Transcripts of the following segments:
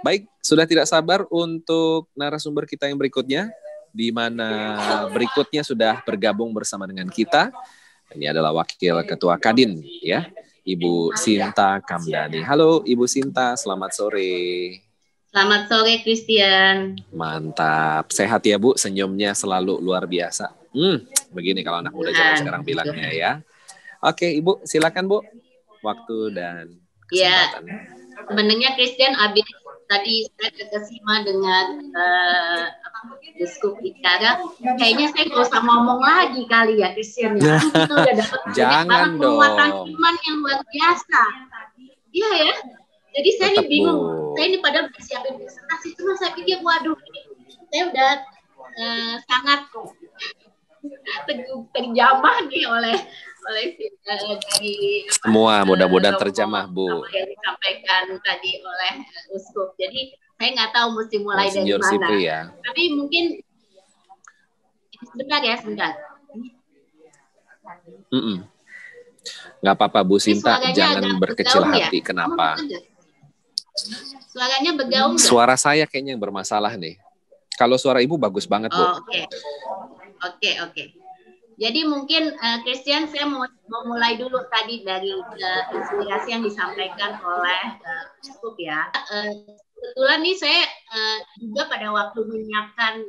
Baik, sudah tidak sabar untuk narasumber kita yang berikutnya, di mana berikutnya sudah bergabung bersama dengan kita. Ini adalah Wakil Ketua Kadin, ya, Ibu Sinta Kamdani. Halo, Ibu Sinta, selamat sore. Selamat sore, Christian. Mantap, sehat ya Bu, senyumnya selalu luar biasa. Begini kalau anak muda zaman sekarang bilangnya ya. Oke, Ibu, silakan Bu, waktu dan kesempatan. Ya, sebenarnya Christian abis tadi saya terkesima dengan diskup bicara, kayaknya saya nggak usah ngomong lagi kali ya Christian ya. Kita udah dapat banyak banget penguatan iman yang luar biasa. Iya ya. Jadi saya ini bingung. Saya ini padahal siapin presentasi, cuma saya pikir waduh, saya udah sangat terjamah nih oleh dari semua mudah-mudahan terjamah Bu. Apa yang disampaikan tadi oleh Uskup. Jadi saya nggak tahu mesti mulai dari mana. Ya. Tapi mungkin sebentar. Nggak apa-apa Bu Sinta, jangan berkecil hati. Ya? Kenapa? Suaranya bergaung. Suara saya kayaknya yang bermasalah nih. Kalau suara Ibu bagus banget Bu. Oke. Jadi mungkin Christian, saya mau mulai dulu tadi dari inspirasi yang disampaikan oleh Uskup ya. Kebetulan nih saya juga pada waktu menyiapkan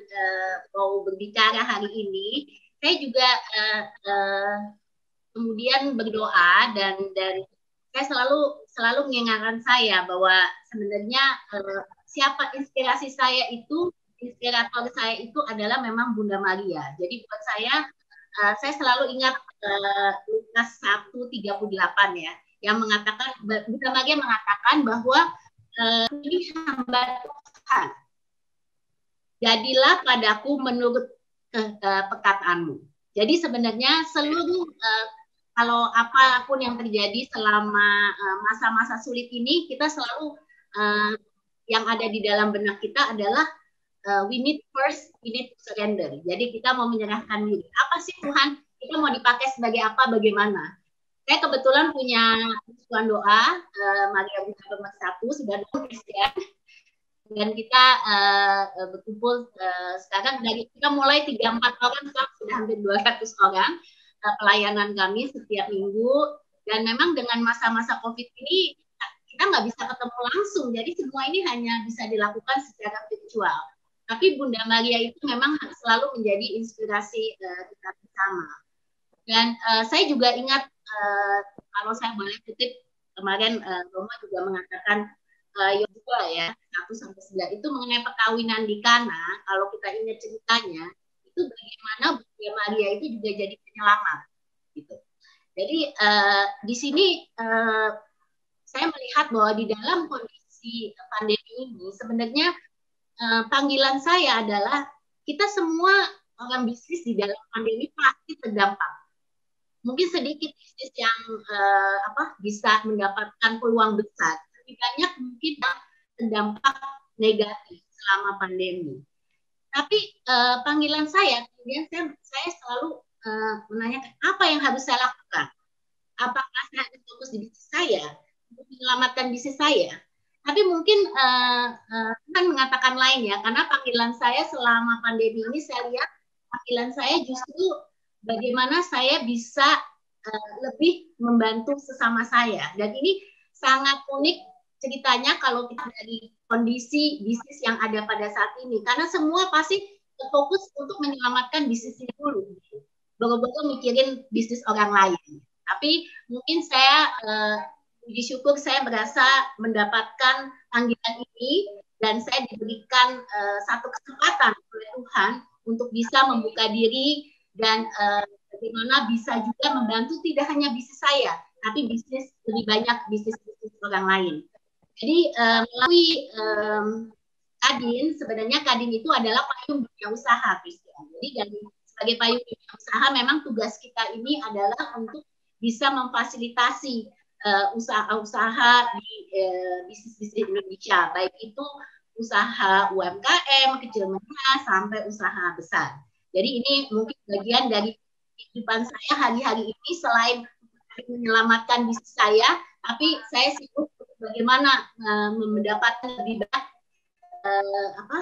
mau berbicara hari ini, saya juga kemudian berdoa dan saya selalu mengingatkan saya bahwa sebenarnya siapa inspirator saya itu adalah memang Bunda Maria. Jadi buat saya selalu ingat Lukas 1:38 ya, yang mengatakan, Bunda Maria mengatakan bahwa ini hamba Tuhan, jadilah padaku menurut perkataanmu. Jadi sebenarnya seluruh kalau apapun yang terjadi selama masa-masa sulit ini, kita selalu yang ada di dalam benak kita adalah we need to surrender. Jadi kita mau menyerahkan diri. Apa sih Tuhan? Kita mau dipakai sebagai apa? Bagaimana? Saya kebetulan punya Tuhan doa Maria Bunda Pemersatu sudah Christian, dan kita berkumpul sekarang dari kita mulai 3-4 orang sekarang sudah hampir 200 orang pelayanan kami setiap minggu, dan memang dengan masa-masa COVID ini kita nggak bisa ketemu langsung, jadi semua ini hanya bisa dilakukan secara virtual. Tapi Bunda Maria itu memang selalu menjadi inspirasi kita bersama. Dan saya juga ingat, kalau saya boleh kutip, kemarin Roma juga mengatakan Yosua ya, 1-9 itu mengenai perkawinan di Kana, kalau kita ingat ceritanya, itu bagaimana Bunda Maria itu juga jadi penyelamat. Gitu. Jadi di sini saya melihat bahwa di dalam kondisi pandemi ini, sebenarnya panggilan saya adalah kita semua orang bisnis di dalam pandemi pasti terdampak. Mungkin sedikit bisnis yang bisa mendapatkan peluang besar, tapi banyak mungkin terdampak negatif selama pandemi. Tapi panggilan saya, kemudian saya selalu menanyakan apa yang harus saya lakukan. Apakah saya harus fokus di bisnis saya untuk menyelamatkan bisnis saya? Tapi mungkin Tuhan mengatakan lain ya, karena panggilan saya selama pandemi ini saya lihat panggilan saya justru bagaimana saya bisa lebih membantu sesama saya. Dan ini sangat unik ceritanya kalau kita dari kondisi bisnis yang ada pada saat ini, karena semua pasti fokus untuk menyelamatkan bisnisnya dulu, baru-baru mikirin bisnis orang lain. Tapi mungkin saya puji syukur saya merasa mendapatkan panggilan ini dan saya diberikan satu kesempatan oleh Tuhan untuk bisa membuka diri dan bagaimana bisa juga membantu tidak hanya bisnis saya, tapi bisnis lebih banyak bisnis-bisnis orang lain. Jadi melalui Kadin, sebenarnya Kadin itu adalah payung dunia usaha, Christian. Jadi sebagai payung dunia usaha memang tugas kita ini adalah untuk bisa memfasilitasi usaha-usaha di bisnis-bisnis Indonesia, baik itu usaha UMKM, kecil menengah, sampai usaha besar. Jadi ini mungkin bagian dari kehidupan saya hari-hari ini, selain menyelamatkan bisnis saya, tapi saya sibuk bagaimana mendapatkan lebih banyak apa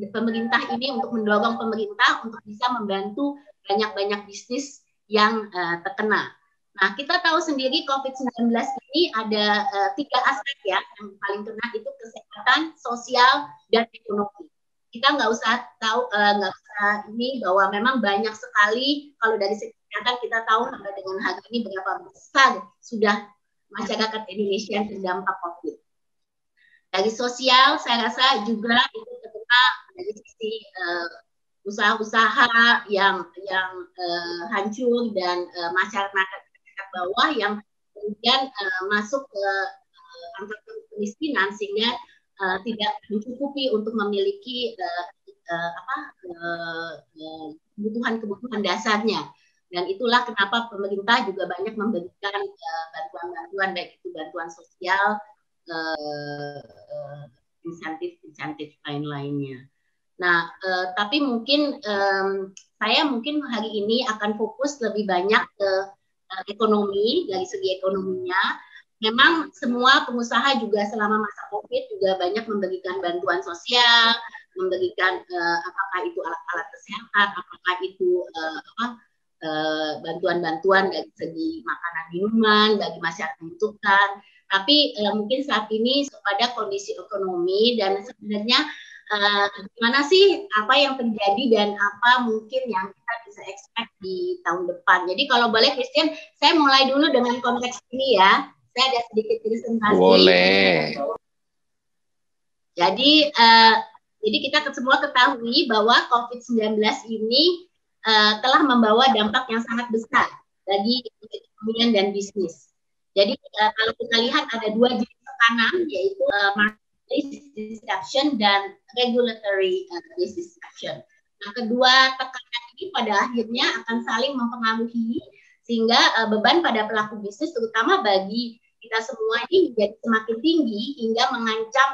pemerintah ini, untuk mendorong pemerintah untuk bisa membantu banyak-banyak bisnis yang terkena. Nah, kita tahu sendiri COVID-19 ini ada 3 aspek ya yang paling kena, itu kesehatan, sosial, dan ekonomi. Kita nggak usah tahu, nggak usah ini bahwa memang banyak sekali, kalau dari segi kesehatan kita tahu sampai dengan hari ini berapa besar sudah masyarakat Indonesia yang terdampak COVID. Dari sosial, saya rasa juga itu terkena dari sisi usaha-usaha yang hancur, dan masyarakat bawah yang kemudian masuk ke angka kemiskinan, sehingga tidak mencukupi untuk memiliki kebutuhan dasarnya. Dan itulah kenapa pemerintah juga banyak memberikan bantuan-bantuan, baik itu bantuan sosial, insentif lain-lainnya. Nah, tapi mungkin saya mungkin hari ini akan fokus lebih banyak ke ekonomi. Dari segi ekonominya, memang semua pengusaha juga selama masa COVID juga banyak memberikan bantuan sosial, memberikan apakah itu alat-alat kesehatan, apakah itu bantuan-bantuan dari segi makanan minuman bagi masyarakat membutuhkan. Tapi mungkin saat ini pada kondisi ekonomi, dan sebenarnya gimana sih apa yang terjadi dan apa mungkin yang kita bisa expect di tahun depan. Jadi kalau boleh Christian, saya mulai dulu dengan konteks ini ya. Saya ada sedikit presentasi. Boleh. Jadi kita semua ketahui bahwa COVID-19 ini telah membawa dampak yang sangat besar bagi perekonomian dan bisnis. Jadi kalau kita lihat ada 2 jenis tekanan, yaitu market disruption dan regulatory disruption. Nah, kedua tekanan ini pada akhirnya akan saling mempengaruhi, sehingga beban pada pelaku bisnis, terutama bagi kita semua, ini menjadi semakin tinggi hingga mengancam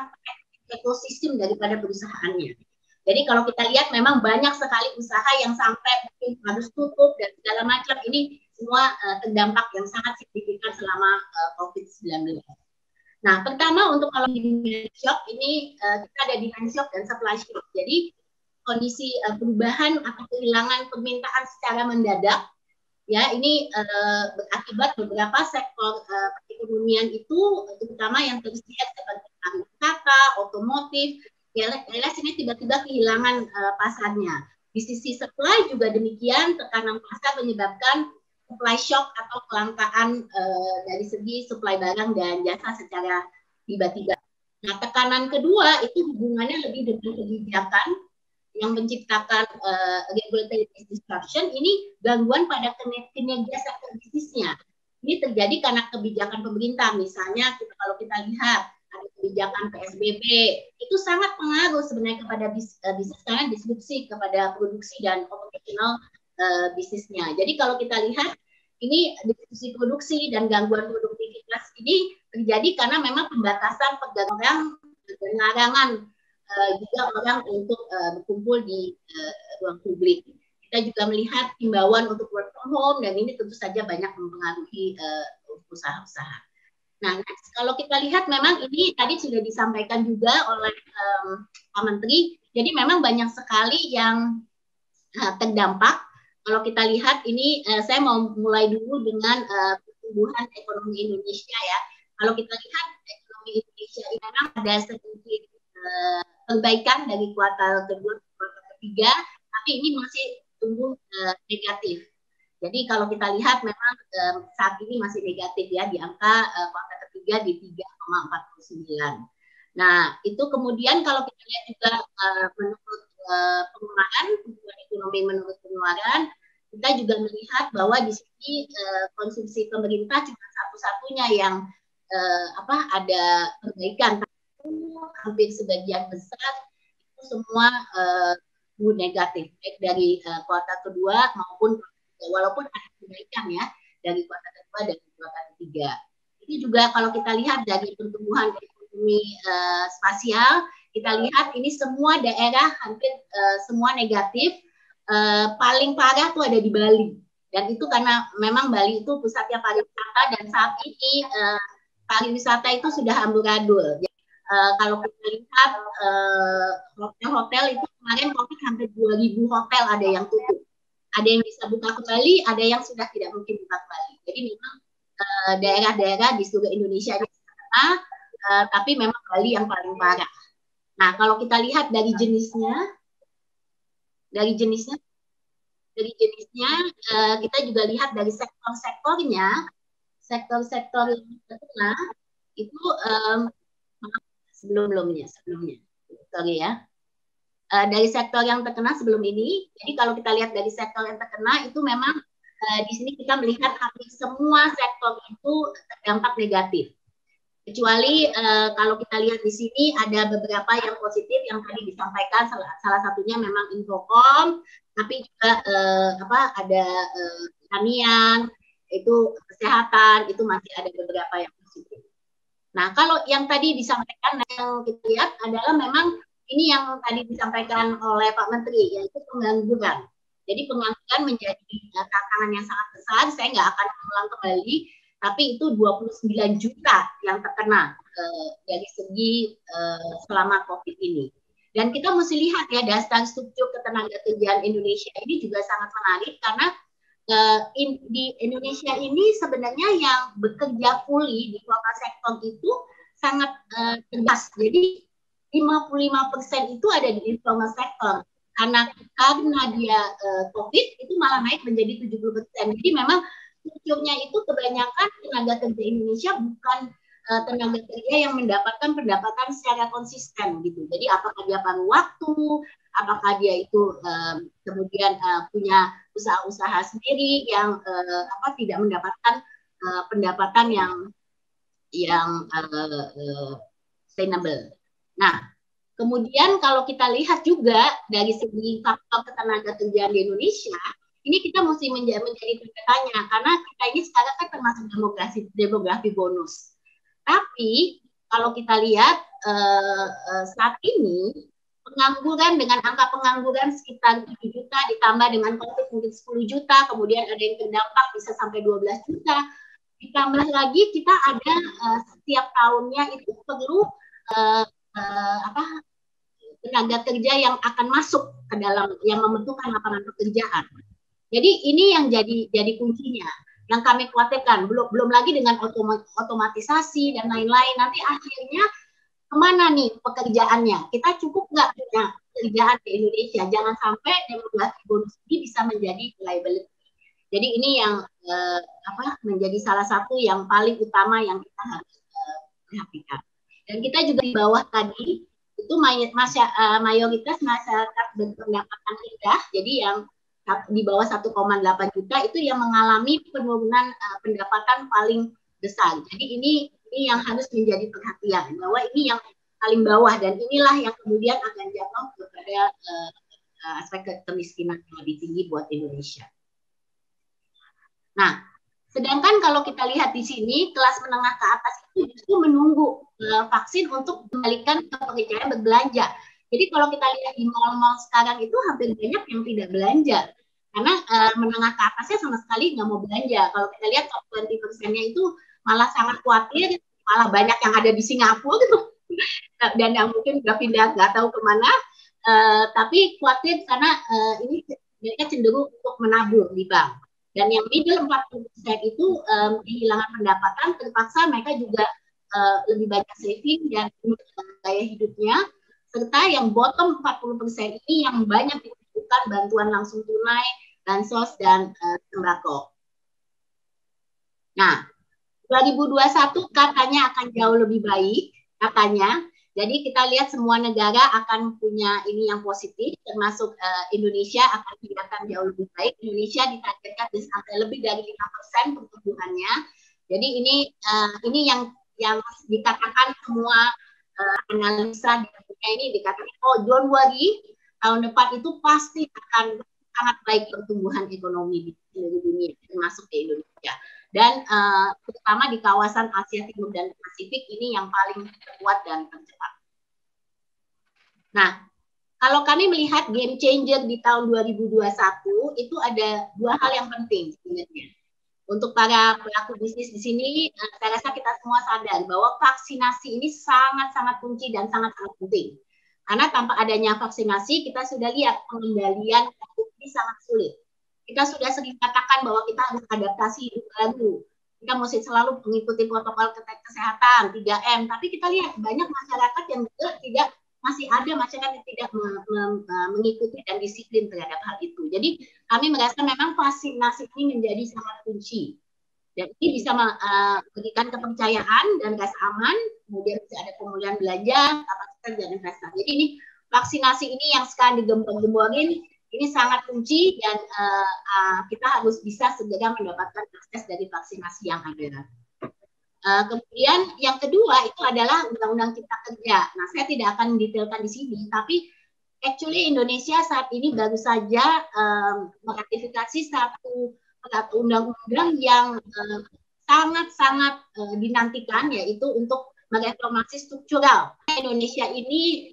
ekosistem daripada perusahaannya. Jadi kalau kita lihat memang banyak sekali usaha yang sampai mungkin harus tutup dan segala macam, ini semua terdampak yang sangat signifikan selama COVID-19. Nah, pertama untuk kalau di demand shock ini kita ada demand shock dan supply shock. Jadi kondisi perubahan atau kehilangan permintaan secara mendadak, ya ini berakibat beberapa sektor perekonomian itu, terutama yang tersier seperti pariwisata, otomotif, realitas ini tiba-tiba kehilangan pasarnya. Di sisi supply juga demikian, tekanan pasar menyebabkan supply shock atau kelangkaan dari segi supply barang dan jasa secara tiba-tiba. Nah, tekanan kedua itu hubungannya lebih dengan kebijakan yang menciptakan regulatory disruption. Ini gangguan pada kinerja sektor bisnisnya. Ini terjadi karena kebijakan pemerintah. Misalnya kalau kita lihat ada kebijakan PSBB, itu sangat pengaruh sebenarnya kepada bisnis karena disrupsi kepada produksi dan operasional bisnisnya. Jadi kalau kita lihat ini disrupsi produksi dan gangguan produktivitas ini terjadi karena memang pembatasan pergerakan dan larangan juga orang untuk berkumpul di ruang publik. Kita juga melihat himbauan untuk work from home, dan ini tentu saja banyak mempengaruhi usaha-usaha. Nah, kalau kita lihat memang ini tadi sudah disampaikan juga oleh Pak Menteri, jadi memang banyak sekali yang terdampak. Kalau kita lihat ini, saya mau mulai dulu dengan pertumbuhan ekonomi Indonesia ya. Kalau kita lihat ekonomi Indonesia ini memang ada sedikit perbaikan dari kuartal kedua ke kuartal ketiga, tapi ini masih tumbuh negatif. Jadi kalau kita lihat memang saat ini masih negatif ya, di angka kuartal ketiga di 3,49. Nah, itu kemudian kalau kita lihat juga menurut pengeluaran, pertumbuhan ekonomi menurut pengeluaran, kita juga melihat bahwa di sini konsumsi pemerintah cuma satu-satunya yang ada perbaikan. Hampir sebagian besar itu semua negatif, baik dari kuartal kedua maupun walaupun ada perbaikan ya dari kuartal kedua dan kuartal ketiga. Ini juga kalau kita lihat dari pertumbuhan ekonomi spasial, kita lihat ini semua daerah hampir semua negatif. Paling parah tuh ada di Bali, dan itu karena memang Bali itu pusatnya pariwisata, dan saat ini pariwisata itu sudah amburadul. Kalau kita lihat hotel-hotel itu kemarin COVID hampir 2.000 hotel ada yang tutup. Ada yang bisa buka kembali, ada yang sudah tidak mungkin buka kembali. Jadi memang daerah-daerah di seluruh Indonesia ini terkena, tapi memang Bali yang paling parah. Nah, kalau kita lihat dari jenisnya kita juga lihat dari sektor-sektornya, sektor-sektor yang terkena itu sebelumnya, sorry ya. Dari sektor yang terkena sebelum ini, jadi kalau kita lihat dari sektor yang terkena itu memang di sini kita melihat hampir semua sektor itu terdampak negatif. Kecuali kalau kita lihat di sini ada beberapa yang positif yang tadi disampaikan, salah satunya memang Infocom, tapi juga ada pertanian, itu kesehatan, itu masih ada beberapa yang positif. Nah, kalau yang tadi disampaikan yang kita lihat adalah memang ini yang tadi disampaikan oleh Pak Menteri, yaitu pengangguran. Jadi pengangguran menjadi tantangan yang sangat besar. Saya nggak akan mengulang kembali, tapi itu 29 juta yang terkena dari segi selama COVID ini. Dan kita mesti lihat ya, dasar struktur ketenagakerjaan Indonesia ini juga sangat menarik karena di Indonesia ini sebenarnya yang bekerja fully di kuota sektor itu sangat tegas. Jadi 55% itu ada di informal sektor. Karena dia COVID itu malah naik menjadi 70%. Jadi memang strukturnya itu kebanyakan tenaga kerja Indonesia bukan tenaga kerja yang mendapatkan pendapatan secara konsisten gitu. Jadi apakah dia paruh waktu, apakah dia itu kemudian punya usaha-usaha sendiri yang tidak mendapatkan pendapatan yang sustainable. Nah, kemudian kalau kita lihat juga dari segi faktor ketenagakerjaan di Indonesia, ini kita mesti menjadi tanya karena kita ini sekarang kan termasuk demografi bonus. Tapi kalau kita lihat saat ini pengangguran dengan angka pengangguran sekitar 7 juta ditambah dengan COVID mungkin 10 juta, kemudian ada yang terdampak bisa sampai 12 juta. Ditambah lagi kita ada setiap tahunnya itu perlu tenaga kerja yang akan masuk ke dalam yang membentukkan lapangan pekerjaan. Jadi ini yang jadi kuncinya. Yang kami khawatirkan belum lagi dengan otomatisasi dan lain-lain. Nanti akhirnya kemana nih pekerjaannya? Kita cukup nggak punya pekerjaan di Indonesia? Jangan sampai demografi bonus ini bisa menjadi liability. Jadi ini yang menjadi salah satu yang paling utama yang kita harus perhatikan. Dan kita juga di bawah tadi itu mayoritas masyarakat berpendapatan rendah, jadi yang di bawah 1,8 juta itu yang mengalami penurunan pendapatan paling besar. Jadi ini yang harus menjadi perhatian, bahwa ini yang paling bawah dan inilah yang kemudian akan jatuh kepada aspek kemiskinan yang lebih tinggi buat Indonesia. Nah, sedangkan kalau kita lihat di sini, kelas menengah ke atas itu justru menunggu vaksin untuk kembalikan ke pekerjaan berbelanja. Jadi kalau kita lihat di mal-mal sekarang itu hampir banyak yang tidak belanja. Karena menengah ke atasnya sama sekali nggak mau belanja. Kalau kita lihat top 20%-nya itu malah sangat khawatir, malah banyak yang ada di Singapura gitu. Dan yang mungkin nggak pindah, nggak tahu kemana. Tapi khawatir karena ini mereka cenderung untuk menabung di bank. Dan yang middle 40% itu kehilangan pendapatan, terpaksa mereka juga lebih banyak saving dan gaya hidupnya. Serta yang bottom 40% ini yang banyak dibutuhkan bantuan langsung tunai, bansos, dan sembako. Nah, 2021 katanya akan jauh lebih baik, katanya. Jadi kita lihat semua negara akan punya ini yang positif, termasuk Indonesia akan kelihatan jauh lebih baik. Indonesia ditargetkan bisa sampai lebih dari 5% pertumbuhannya. Jadi ini yang dikatakan semua analisa di dunia ini dikatakan, oh don't worry, tahun depan itu pasti akan sangat baik pertumbuhan ekonomi di seluruh dunia, termasuk di Indonesia. Dan terutama di kawasan Asia Timur dan Pasifik ini yang paling kuat dan tercepat. Nah, kalau kami melihat game changer di tahun 2021 itu ada dua hal yang penting sebenarnya. Untuk para pelaku bisnis di sini, saya rasa kita semua sadar bahwa vaksinasi ini sangat-sangat kunci dan sangat-sangat penting. Karena tanpa adanya vaksinasi, kita sudah lihat pengendalian COVID ini sangat sulit. Kita sudah sering katakan bahwa kita harus adaptasi hidup baru. Kita mesti selalu mengikuti protokol kesehatan, 3M. Tapi kita lihat banyak masyarakat yang juga tidak, masih ada masyarakat yang tidak mengikuti dan disiplin terhadap hal itu. Jadi kami merasa memang vaksinasi ini menjadi sangat kunci. Dan ini bisa memberikan kepercayaan dan rasa aman, kemudian bisa ada pemulihan belanja, kapasitas dan investasi. Jadi ini vaksinasi ini yang sekarang digembor-gemborin, ini sangat kunci dan kita harus bisa segera mendapatkan akses dari vaksinasi yang ada. Kemudian yang kedua itu adalah Undang-Undang Cipta Kerja. Nah, saya tidak akan mendetailkan di sini, tapi actually Indonesia saat ini baru saja meratifikasi satu undang-undang yang sangat-sangat dinantikan, yaitu untuk mereformasi struktural. Indonesia ini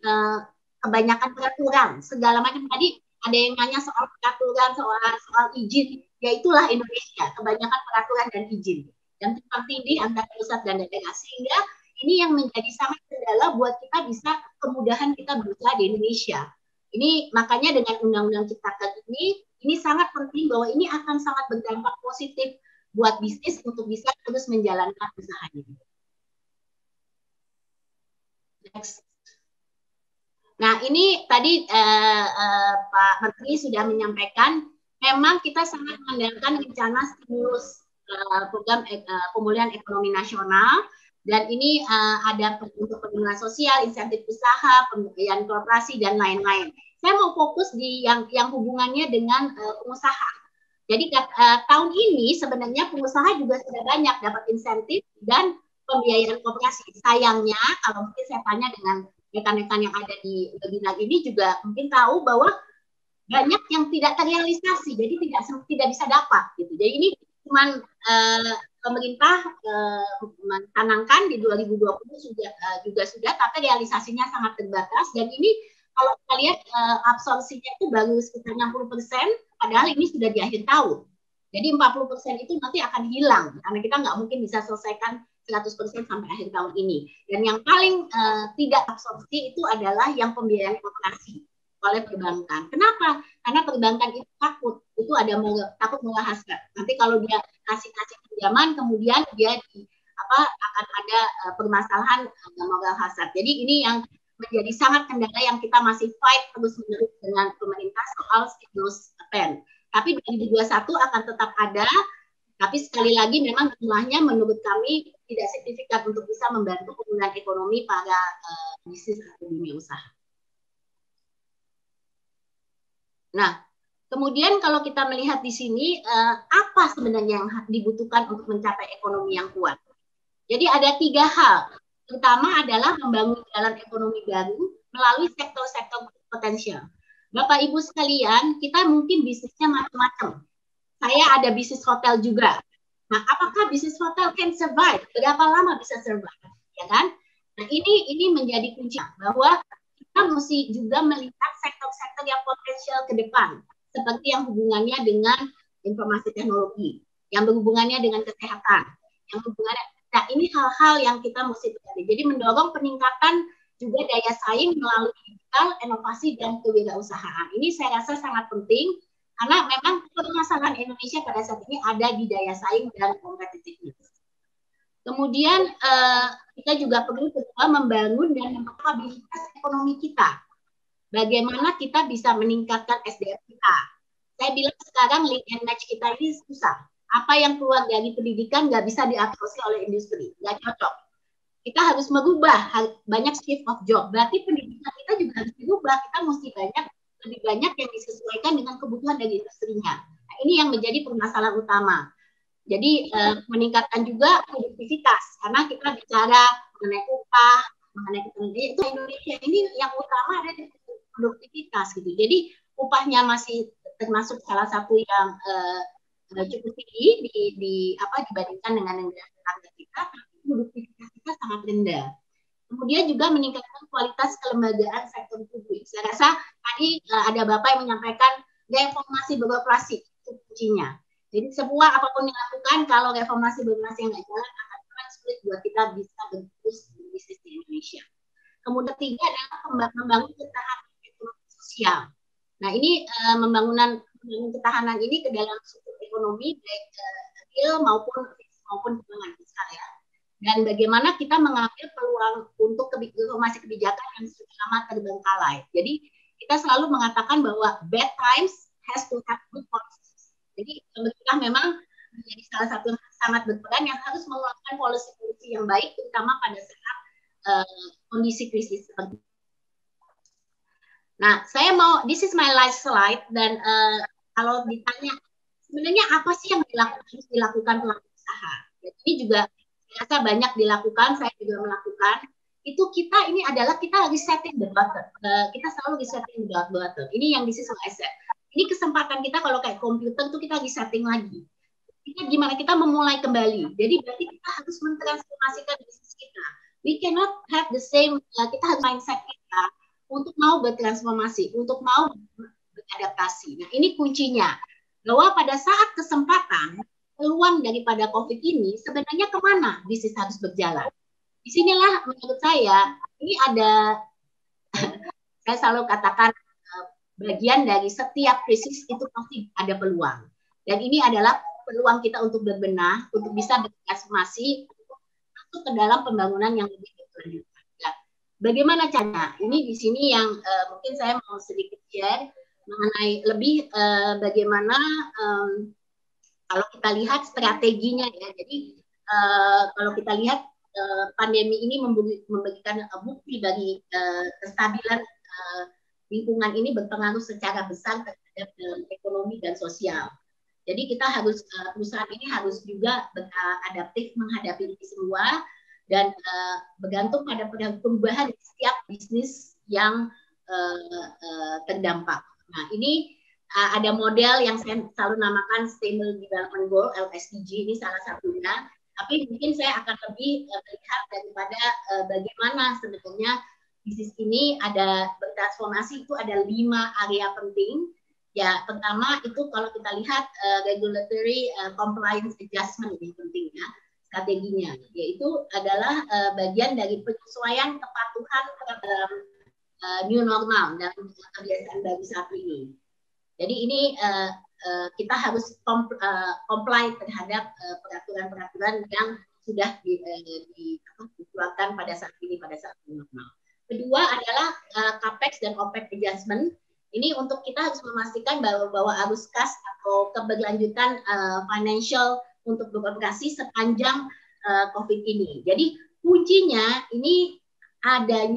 kebanyakan peraturan, segala macam. Tadi ada yang nanya soal peraturan, soal izin, ya itulah Indonesia, kebanyakan peraturan dan izin. Dan tumpang tindih antara pusat dan daerah, sehingga ini yang menjadi sangat kendala buat kita bisa kemudahan kita berusaha di Indonesia. Ini makanya dengan Undang-Undang Cipta Kerja ini sangat penting bahwa ini akan sangat berdampak positif buat bisnis untuk bisa terus menjalankan usahanya. Next. Nah, ini tadi Pak Menteri sudah menyampaikan, memang kita sangat mengandalkan rencana stimulus program pemulihan ekonomi nasional, dan ini ada untuk perlindungan sosial, insentif usaha, pembiayaan korporasi dan lain-lain. Saya mau fokus di yang hubungannya dengan pengusaha. Jadi tahun ini sebenarnya pengusaha juga sudah banyak dapat insentif dan pembiayaan korporasi. Sayangnya kalau mungkin saya tanya dengan rekan-rekan yang ada di webinar ini juga mungkin tahu bahwa banyak yang tidak terrealisasi, jadi tidak bisa dapat gitu. Jadi ini cuman pemerintah mencanangkan di 2020 juga sudah, tapi realisasinya sangat terbatas. Dan ini kalau kita lihat absorpsinya itu baru sekitar 60%, padahal ini sudah di akhir tahun. Jadi 40% itu nanti akan hilang, karena kita nggak mungkin bisa selesaikan 100% sampai akhir tahun ini. Dan yang paling tidak absorpsi itu adalah yang pembiayaan korporasi oleh perbankan. Kenapa? Karena perbankan itu takut, itu ada takut mengolah hasrat. Nanti kalau dia kasih pinjaman, kemudian dia akan ada permasalahan moral hasrat. Jadi ini yang menjadi sangat kendala yang kita masih fight terus-menerus dengan pemerintah soal stimulus pen. Tapi 2021 akan tetap ada, tapi sekali lagi memang jumlahnya menurut kami tidak signifikan untuk bisa membantu pemulihan ekonomi pada bisnis atau dunia usaha. Nah, kemudian kalau kita melihat di sini, apa sebenarnya yang dibutuhkan untuk mencapai ekonomi yang kuat? Jadi ada 3 hal. Pertama adalah membangun jalan ekonomi baru melalui sektor-sektor potensial. Bapak Ibu sekalian, kita mungkin bisnisnya macam-macam. Saya ada bisnis hotel juga. Nah, apakah bisnis hotel can survive? Berapa lama bisa survive? Ya kan? Nah, ini menjadi kunci bahwa kita mesti juga melihat sektor-sektor yang potensial ke depan, seperti yang hubungannya dengan informasi teknologi, yang berhubungannya dengan kesehatan, yang hubungannya. Nah, ini hal-hal yang kita mesti pelajari. Jadi mendorong peningkatan juga daya saing melalui digital, inovasi, dan kewirausahaan. Ini saya rasa sangat penting, karena memang permasalahan Indonesia pada saat ini ada di daya saing dan competitiveness. Kemudian kita juga perlu membangun dan memperkabilitas ekonomi kita. Bagaimana kita bisa meningkatkan SDM kita. Saya bilang sekarang link and match kita ini susah. Apa yang keluar dari pendidikan nggak bisa diabsorpsi oleh industri, nggak cocok. Kita harus merubah banyak shift of job. Berarti pendidikan kita juga harus dirubah. Kita mesti lebih banyak yang disesuaikan dengan kebutuhan dari industrinya. Nah, ini yang menjadi permasalahan utama. Jadi meningkatkan juga produktivitas, karena kita bicara mengenai upah, mengenai ketenagaan, itu Indonesia ini yang utama ada di produktivitas gitu. Jadi upahnya masih termasuk salah satu yang cukup tinggi dibandingkan dengan negara tetangga kita, tapi produktivitas kita sangat rendah. Kemudian juga meningkatkan kualitas kelembagaan sektor publik. Saya rasa tadi ada Bapak yang menyampaikan reformasi birokrasi itu kuncinya. Jadi semua apapun yang dilakukan, kalau reformasi birokrasi yang nggak jalan, akan sangat sulit buat kita bisa berterus bisnis di Indonesia. Kemudian ketiga adalah membangun ketahanan ekonomi sosial. Nah ini membangun ketahanan ini ke dalam struktur ekonomi baik real maupun keuangan besar ya. Dan bagaimana kita mengambil peluang untuk reformasi kebijakan yang sudah lama terbengkalai. Jadi kita selalu mengatakan bahwa bad times has to have good policies. Jadi pemerintah memang menjadi salah satu yang sangat berperan yang harus mengeluarkan polisi-polisi yang baik, terutama pada saat kondisi krisis seperti ini. Nah, saya mau, this is my last slide, dan kalau ditanya sebenarnya apa sih yang harus dilakukan pelaku usaha? Ini juga saya rasa banyak dilakukan, saya juga melakukan. Itu kita ini adalah kita resetting the button. Kita selalu resetting the button. Ini yang bisnis asset. Ini kesempatan kita kalau kayak komputer tuh kita resetting lagi. Gimana kita memulai kembali. Jadi berarti kita harus mentransformasikan bisnis kita. We cannot have the same, kita harus mindset kita untuk mau bertransformasi, untuk mau beradaptasi. Nah ini kuncinya. Bahwa pada saat kesempatan, peluang daripada COVID ini sebenarnya kemana bisnis harus berjalan. Disinilah menurut saya, ini ada, saya selalu katakan, bagian dari setiap krisis itu pasti ada peluang. Dan ini adalah peluang kita untuk berbenah, untuk bisa bertransformasi, untuk masuk ke dalam pembangunan yang lebih berkelanjutan. Ya. Bagaimana caranya? Ini di sini yang mungkin saya mau sedikit share mengenai lebih bagaimana kalau kita lihat strateginya ya. Jadi kalau kita lihat pandemi ini memberikan bukti bagi kestabilan lingkungan ini berpengaruh secara besar terhadap ekonomi dan sosial. Jadi kita harus perusahaan ini harus juga adaptif menghadapi ini semua dan bergantung pada perubahan di setiap bisnis yang terdampak. Nah ini ada model yang saya selalu namakan Sustainable Development Goal (SDG) ini salah satunya. Tapi mungkin saya akan lebih melihat daripada bagaimana sebetulnya bisnis ini ada bertransformasi itu ada 5 area penting. Ya, pertama itu kalau kita lihat regulatory compliance adjustment ini pentingnya strateginya, yaitu adalah bagian dari penyesuaian kepatuhan terhadap new normal dan kebiasaan baru saat ini. Jadi ini kita harus comply terhadap peraturan-peraturan yang sudah dikeluarkan pada saat ini, pada saat normal. Kedua adalah capex dan opex adjustment. Ini untuk kita harus memastikan bahwa arus kas atau keberlanjutan financial untuk beroperasi sepanjang COVID ini. Jadi kuncinya ini ada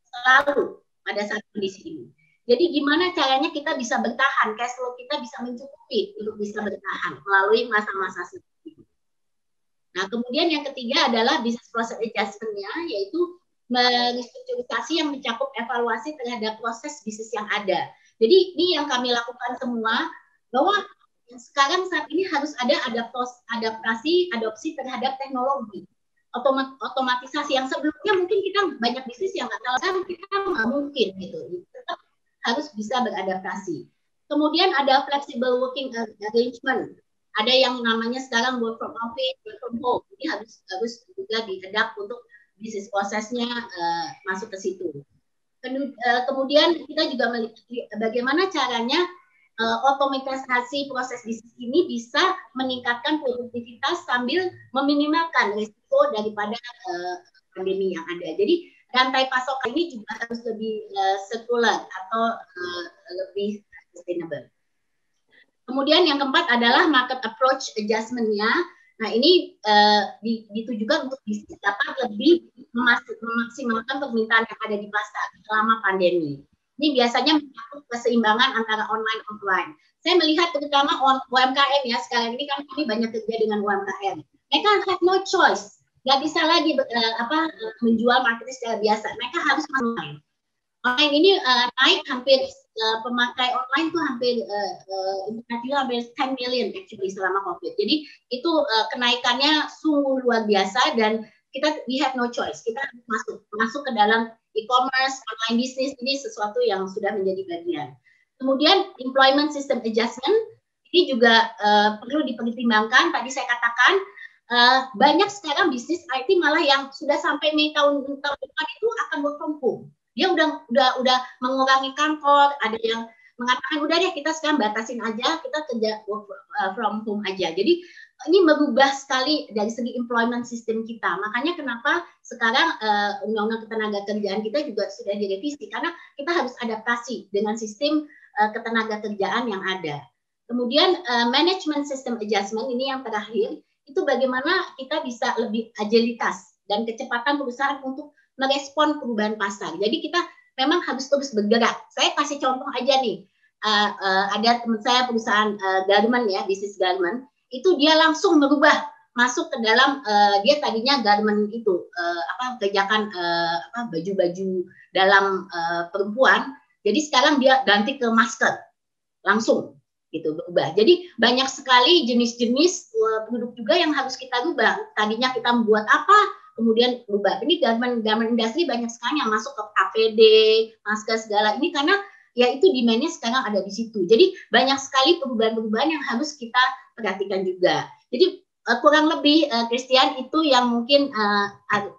selalu pada saat kondisi ini. Jadi gimana caranya kita bisa bertahan, cash flow kita bisa mencukupi untuk bisa bertahan melalui masa-masa seperti ini. Nah, kemudian yang ketiga adalah business process adjustment-nya, yaitu merestrukturisasi yang mencakup evaluasi terhadap proses bisnis yang ada. Jadi ini yang kami lakukan semua, bahwa sekarang saat ini harus ada adopsi terhadap teknologi. Otomatisasi yang sebelumnya mungkin kita banyak bisnis yang nggak tahu, kan kita nggak mungkin gitu. Tetap harus bisa beradaptasi. Kemudian ada flexible working arrangement. Ada yang namanya sekarang work from office, work from home. Ini harus juga diadapt untuk bisnis prosesnya masuk ke situ. Kemudian kita juga melihat bagaimana caranya otomatisasi proses bisnis ini bisa meningkatkan produktivitas sambil meminimalkan risiko daripada pandemi yang ada. Jadi rantai pasok ini juga harus lebih sirkular atau lebih sustainable. Kemudian yang keempat adalah market approach adjustment-nya. Nah ini ditujukan untuk dapat lebih memaksimalkan permintaan yang ada di pasar selama pandemi. Ini biasanya mencakup keseimbangan antara online dan offline. Saya melihat terutama UMKM ya, sekarang ini kan kami banyak kerja dengan UMKM. Mereka have no choice. Nggak bisa lagi menjual marketing secara biasa. Mereka harus online. Online ini naik hampir pemakai online itu hampir internasional hampir 10 million actually selama COVID. Jadi itu kenaikannya sungguh luar biasa dan we have no choice. Kita harus masuk ke dalam e-commerce, online business, ini sesuatu yang sudah menjadi bagian. Kemudian employment system adjustment Ini juga perlu dipertimbangkan. Tadi saya katakan banyak sekarang bisnis IT malah yang sudah sampai Mei tahun depan itu akan work from home. Dia udah mengurangi kantor. Ada yang mengatakan udah deh kita sekarang batasin aja, kita kerja work from home aja. Jadi ini merubah sekali dari segi employment system kita. Makanya kenapa sekarang undang-undang ketenagakerjaan kita juga sudah direvisi karena kita harus adaptasi dengan sistem ketenagakerjaan yang ada. Kemudian management system adjustment ini yang terakhir, itu bagaimana kita bisa lebih agilitas dan kecepatan perusahaan untuk merespon perubahan pasar. Jadi kita memang harus terus bergerak. Saya kasih contoh aja nih, ada teman saya perusahaan garment ya, bisnis garment, itu dia langsung berubah masuk ke dalam dia tadinya garment itu kerjakan baju-baju dalam perempuan, jadi sekarang dia ganti ke masker langsung gitu berubah. Jadi banyak sekali jenis-jenis produk juga yang harus kita rubah. Tadinya kita membuat apa, kemudian berubah. Ini garment industri banyak sekali yang masuk ke APD, masker segala ini karena ya itu demand-nya sekarang ada di situ. Jadi banyak sekali perubahan-perubahan yang harus kita perhatikan juga. Jadi kurang lebih Christian itu yang mungkin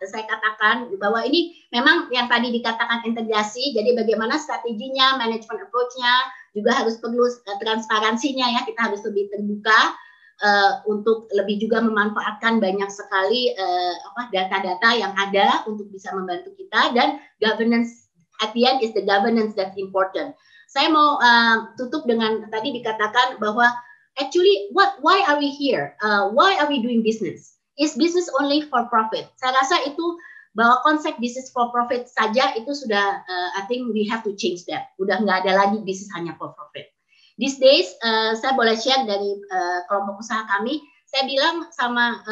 saya katakan bahwa ini memang yang tadi dikatakan integrasi. Jadi bagaimana strateginya, management approach-nya juga harus perlu transparansinya ya. Kita harus lebih terbuka untuk lebih juga memanfaatkan banyak sekali data-data yang ada untuk bisa membantu kita, dan governance at the end is the governance that's important. Saya mau tutup dengan tadi dikatakan bahwa actually why are we here? Why are we doing business? Is business only for profit? Saya rasa itu bahwa konsep business for profit saja itu sudah I think we have to change that. Udah nggak ada lagi bisnis hanya for profit. These days saya boleh share dari kelompok usaha kami. Saya bilang sama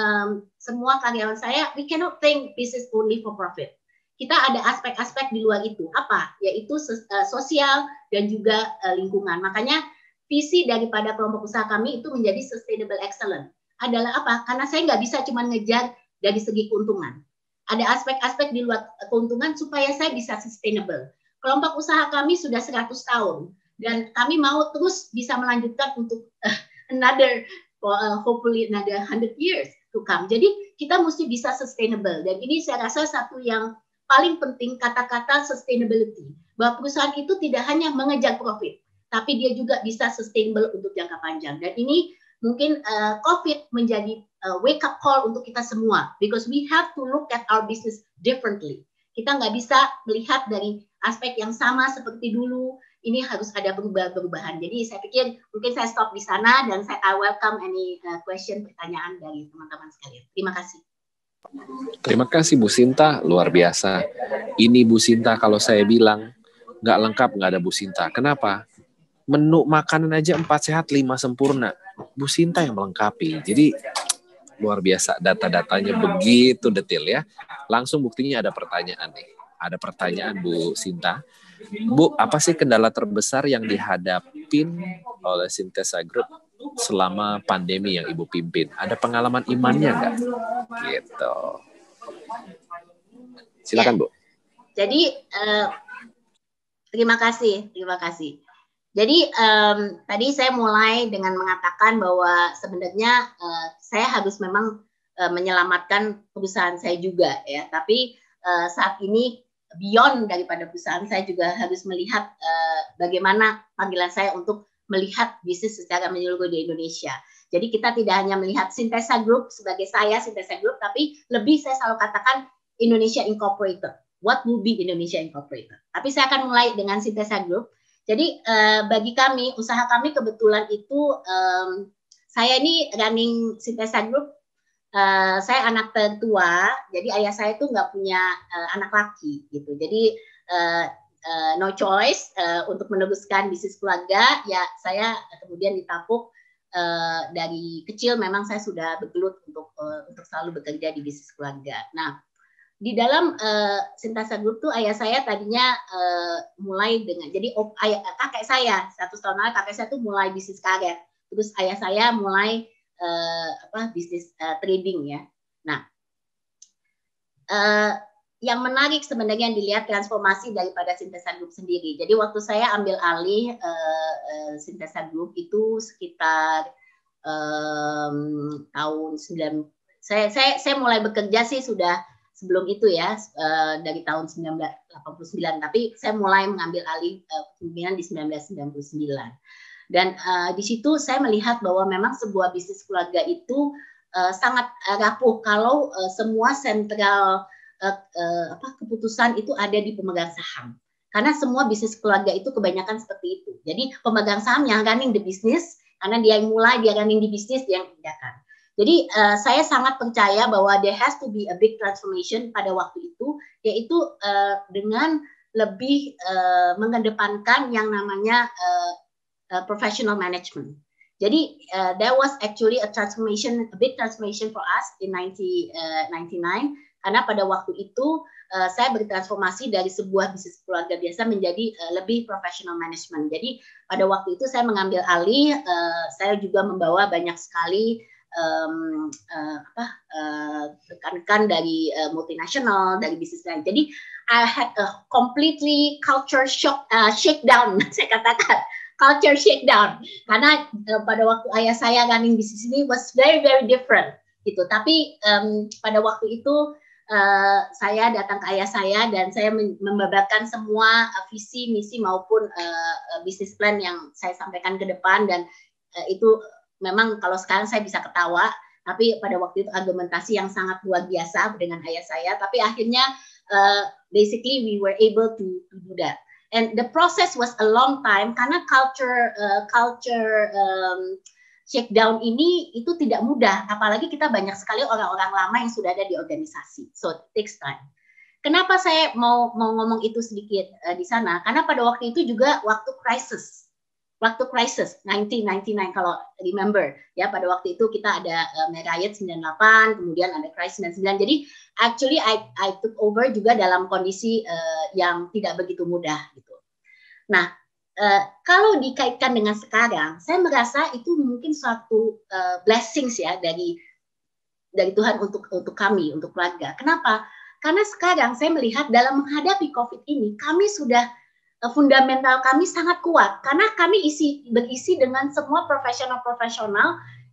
semua karyawan saya, we cannot think business only for profit. Kita ada aspek-aspek di luar itu. Apa? Yaitu sosial dan juga lingkungan. Makanya visi daripada kelompok usaha kami itu menjadi sustainable excellence. Adalah apa? Karena saya nggak bisa cuma ngejar dari segi keuntungan. Ada aspek-aspek di luar keuntungan supaya saya bisa sustainable. Kelompok usaha kami sudah 100 tahun. Dan kami mau terus bisa melanjutkan untuk hopefully another 100 years to come. Jadi kita mesti bisa sustainable. Dan ini saya rasa satu yang paling penting, kata-kata sustainability. Bahwa perusahaan itu tidak hanya mengejar profit, tapi dia juga bisa sustainable untuk jangka panjang. Dan ini mungkin COVID menjadi wake up call untuk kita semua. Because we have to look at our business differently. Kita nggak bisa melihat dari aspek yang sama seperti dulu. Ini harus ada perubahan. Jadi saya pikir mungkin saya stop di sana dan saya welcome any question, pertanyaan dari teman-teman sekalian. Terima kasih. Terima kasih Bu Sinta, luar biasa. Ini Bu Sinta kalau saya bilang nggak lengkap nggak ada Bu Sinta. Kenapa? Menu makanan aja 4 sehat 5 sempurna. Bu Sinta yang melengkapi. Jadi luar biasa, data-datanya begitu detail ya. Langsung buktinya ada pertanyaan nih. Ada pertanyaan Bu Sinta. Bu, apa sih kendala terbesar yang dihadapin oleh Syntesa Group selama pandemi yang Ibu pimpin? Ada pengalaman imannya nggak? Gitu. Silakan Bu. Jadi terima kasih. Jadi tadi saya mulai dengan mengatakan bahwa sebenarnya saya harus memang menyelamatkan perusahaan saya juga ya. Tapi saat ini beyond daripada perusahaan, saya juga harus melihat bagaimana panggilan saya untuk melihat bisnis secara menyeluruh di Indonesia. Jadi kita tidak hanya melihat Syntesa Group sebagai Syntesa Group, tapi lebih saya selalu katakan Indonesia Incorporated. What will be Indonesia Incorporated? Tapi saya akan mulai dengan Syntesa Group. Jadi bagi kami, usaha kami kebetulan itu, saya ini running Syntesa Group. Saya anak tertua, jadi ayah saya tuh nggak punya anak laki gitu. Jadi no choice untuk meneruskan bisnis keluarga. Ya saya kemudian ditapuk dari kecil. Memang saya sudah bergelut untuk selalu bekerja di bisnis keluarga. Nah di dalam Syntesa Group tuh ayah saya tadinya mulai dengan kakek saya 100 tahun lalu kakek saya tuh mulai bisnis karet. Terus ayah saya mulai bisnis trading ya. Nah, yang menarik sebenarnya yang dilihat transformasi daripada Syntesa Group sendiri. Jadi waktu saya ambil alih Syntesa Group itu sekitar tahun 9, saya mulai bekerja sih sudah sebelum itu ya, dari tahun 1989, tapi saya mulai mengambil alih kepemimpinan di 1999. Dan di situ saya melihat bahwa memang sebuah bisnis keluarga itu sangat rapuh kalau semua sentral keputusan itu ada di pemegang saham. Karena semua bisnis keluarga itu kebanyakan seperti itu. Jadi pemegang saham yang running the business, karena dia yang mulai, dia running di bisnis, dia yang kerjakan. Jadi saya sangat percaya bahwa there has to be a big transformation pada waktu itu, yaitu dengan lebih mengedepankan yang namanya professional management. Jadi there was actually a big transformation for us in 1999. Karena pada waktu itu saya bertransformasi dari sebuah bisnis keluarga biasa menjadi lebih professional management. Jadi pada waktu itu saya mengambil alih, saya juga membawa banyak sekali rekan-rekan dari multinasional, dari bisnis lain. Jadi I had a completely culture shock, shakedown, saya katakan culture shakedown. Karena pada waktu ayah saya running bisnis ini was very very different gitu. Tapi pada waktu itu saya datang ke ayah saya dan saya membabarkan semua visi, misi maupun bisnis plan yang saya sampaikan ke depan, dan itu memang kalau sekarang saya bisa ketawa, tapi pada waktu itu argumentasi yang sangat luar biasa dengan ayah saya, tapi akhirnya basically we were able to do that. And the process was a long time karena culture shakedown ini itu tidak mudah, apalagi kita banyak sekali orang-orang lama yang sudah ada di organisasi, so it takes time. Kenapa saya mau ngomong itu sedikit di sana? Karena pada waktu itu juga waktu crisis 1999 kalau remember ya, pada waktu itu kita ada riot 98, kemudian ada crisis 99. Jadi actually I took over juga dalam kondisi yang tidak begitu mudah gitu. Nah, kalau dikaitkan dengan sekarang, saya merasa itu mungkin suatu blessings ya dari Tuhan untuk kami, untuk keluarga. Kenapa? Karena sekarang saya melihat dalam menghadapi COVID ini, kami sudah fundamental kami sangat kuat karena kami berisi dengan semua profesional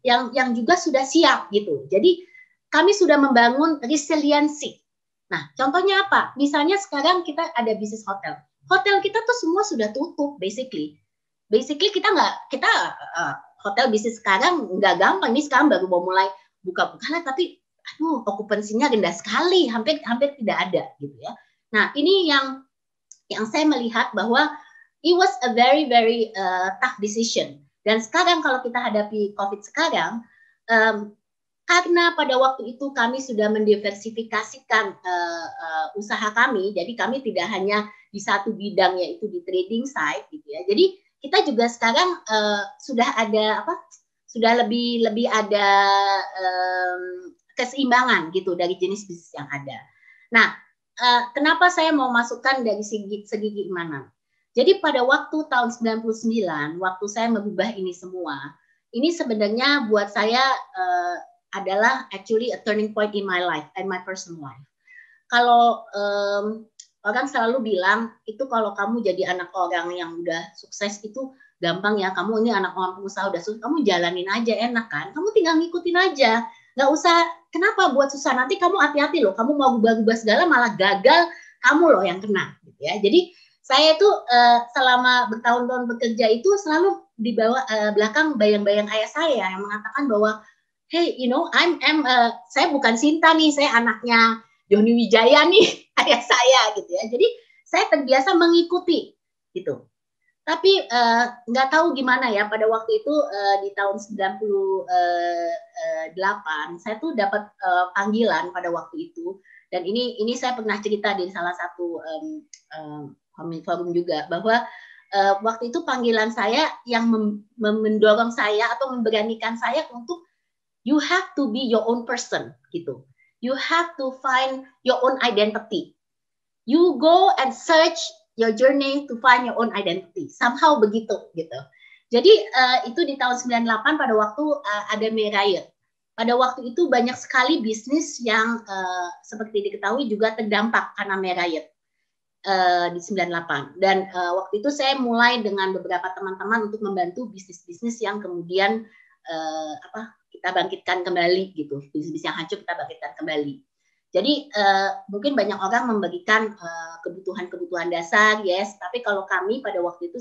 yang juga sudah siap gitu. Jadi kami sudah membangun resiliensi. Nah, contohnya apa? Misalnya sekarang kita ada bisnis hotel. Hotel kita tuh semua sudah tutup basically kita hotel bisnis sekarang nggak gampang. Ini sekarang baru mau mulai buka-buka lah, tapi okupansinya rendah sekali, hampir tidak ada gitu ya. Nah, ini yang saya melihat bahwa it was a very very tough decision. Dan sekarang kalau kita hadapi COVID sekarang, karena pada waktu itu kami sudah mendiversifikasikan usaha kami, jadi kami tidak hanya di satu bidang yaitu di trading side gitu ya. Jadi kita juga sekarang sudah ada sudah lebih ada keseimbangan gitu dari jenis bisnis yang ada. Nah, kenapa saya mau masukkan dari segi keimanan? Jadi pada waktu tahun 99, waktu saya mengubah ini semua, ini sebenarnya buat saya adalah actually a turning point in my life and my personal life. Kalau orang selalu bilang itu kalau kamu jadi anak orang yang udah sukses itu gampang ya, kamu ini anak orang pengusaha udah sukses, kamu jalanin aja enak kan, kamu tinggal ngikutin aja, nggak usah kenapa buat susah, nanti kamu hati-hati loh, kamu mau ubah-ubah segala malah gagal, kamu loh yang kena gitu ya. Jadi saya itu selama bertahun-tahun bekerja itu selalu di bawah belakang bayang-bayang ayah saya yang mengatakan bahwa hey, you know, saya bukan Sinta nih, saya anaknya Joni Wijaya nih, ayah saya gitu ya. Jadi saya terbiasa mengikuti gitu. Tapi nggak tahu gimana ya, pada waktu itu di tahun 98 saya tuh dapat panggilan pada waktu itu, dan ini saya pernah cerita di salah satu forum juga bahwa waktu itu panggilan saya yang mendorong saya atau memberanikan saya untuk you have to be your own person gitu. You have to find your own identity. You go and search your journey to find your own identity. Somehow begitu gitu. Jadi itu di tahun 98 pada waktu ada riot. pada waktu itu banyak sekali bisnis yang seperti diketahui juga terdampak karena May Riot di 98. Dan waktu itu saya mulai dengan beberapa teman-teman untuk membantu bisnis-bisnis yang kemudian kita bangkitkan kembali gitu. Bisnis yang hancur kita bangkitkan kembali. Jadi mungkin banyak orang memberikan kebutuhan-kebutuhan dasar, yes. Tapi kalau kami pada waktu itu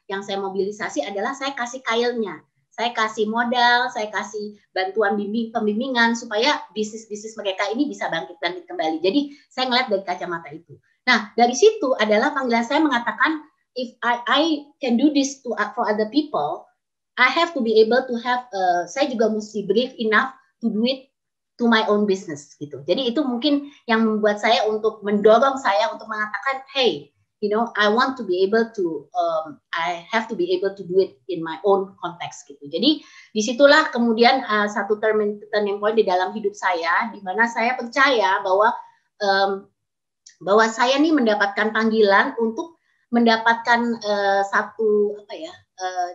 yang saya mobilisasi adalah saya kasih kailnya. Saya kasih modal, saya kasih bantuan pembimbingan supaya bisnis-bisnis mereka ini bisa bangkit kembali. Jadi saya ngeliat dari kacamata itu. Nah, dari situ adalah panggilan saya mengatakan, if I can do this for other people, I have to be able to have, saya juga mesti brave enough to do it to my own business gitu. Jadi itu mungkin yang membuat saya untuk mendorong saya untuk mengatakan, hey, I want to be able to, I have to be able to do it in my own context gitu. Jadi disitulah kemudian satu turning point di dalam hidup saya, di mana saya percaya bahwa saya nih mendapatkan panggilan untuk mendapatkan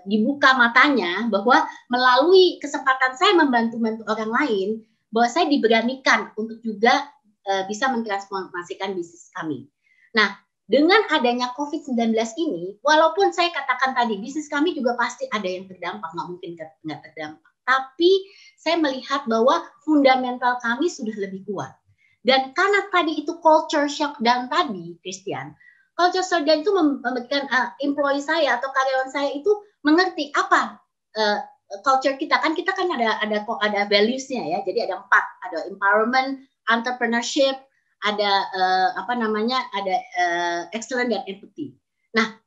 dibuka matanya bahwa melalui kesempatan saya membantu orang lain, bahwa saya diberanikan untuk juga bisa mentransformasikan bisnis kami. Nah, dengan adanya COVID-19 ini, walaupun saya katakan tadi, bisnis kami juga pasti ada yang terdampak, nggak mungkin nggak terdampak. Tapi saya melihat bahwa fundamental kami sudah lebih kuat. Dan karena tadi itu culture shock dan tadi, Christian, culture shock dan itu memberikan employee saya atau karyawan saya itu mengerti apa culture kita. Kan kita kan ada values-nya ya, jadi ada 4, ada empowerment, entrepreneurship, ada ada excellence dan empathy. Nah,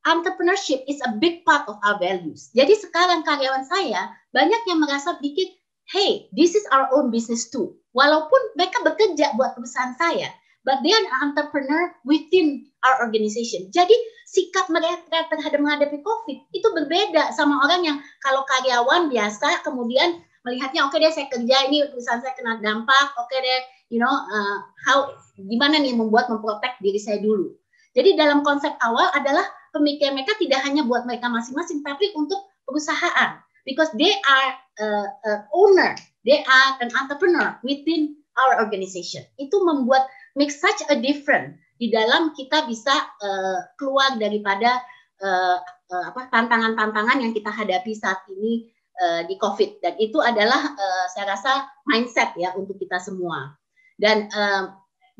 entrepreneurship is a big part of our values. Jadi sekarang karyawan saya banyak yang merasa pikir, hey, this is our own business too. Walaupun mereka bekerja buat perusahaan saya, but they are an entrepreneur within our organization. Jadi sikap mereka terhadap menghadapi COVID itu berbeda sama orang yang kalau karyawan biasa kemudian melihatnya, oke deh saya kerja ini perusahaan saya kena dampak, oke deh, gimana nih memprotek diri saya dulu. Jadi dalam konsep awal adalah pemikiran mereka tidak hanya buat mereka masing-masing, tapi untuk perusahaan, because they are owner, they are an entrepreneur within our organization. Itu membuat make such a difference di dalam kita bisa keluar daripada tantangan-tantangan yang kita hadapi saat ini di COVID. Dan itu adalah saya rasa mindset ya untuk kita semua. Dan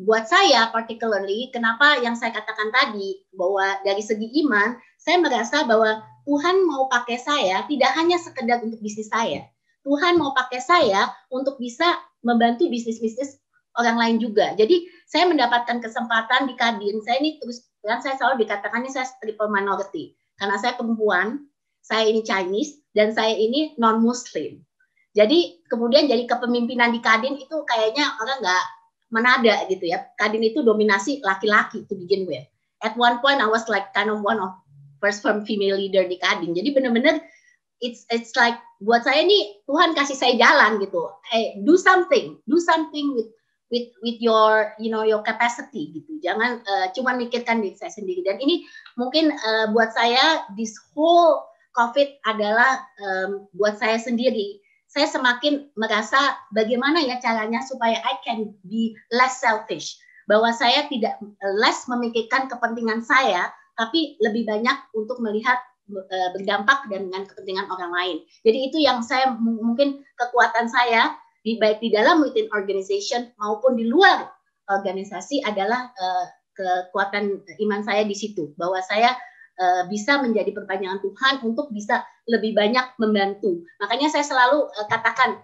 buat saya particularly, kenapa yang saya katakan tadi bahwa dari segi iman, saya merasa bahwa Tuhan mau pakai saya tidak hanya sekedar untuk bisnis saya. Tuhan mau pakai saya untuk bisa membantu bisnis-bisnis orang lain juga. Jadi saya mendapatkan kesempatan di Kadin. Saya ini terus terang saya selalu dikatakan ini saya triple minority. Karena saya perempuan, saya ini Chinese, dan saya ini non-Muslim. Jadi kemudian jadi kepemimpinan di Kadin itu kayaknya orang nggak menada gitu ya. Kadin itu dominasi laki-laki to begin with. At one point I was like kind of one of first female leader di Kadin. Jadi benar-benar it's like buat saya ini Tuhan kasih saya jalan gitu. Hey, do something with your your capacity gitu. Jangan cuma mikirkan diri saya sendiri. Dan ini mungkin buat saya this whole COVID adalah buat saya sendiri. Saya semakin merasa bagaimana ya caranya supaya I can be less selfish. Bahwa saya tidak less memikirkan kepentingan saya, tapi lebih banyak untuk melihat berdampak dengan kepentingan orang lain. Jadi itu yang saya mungkin kekuatan saya, baik di dalam within organization maupun di luar organisasi adalah kekuatan iman saya di situ. Bahwa saya bisa menjadi perpanjangan Tuhan untuk bisa lebih banyak membantu. Makanya saya selalu katakan,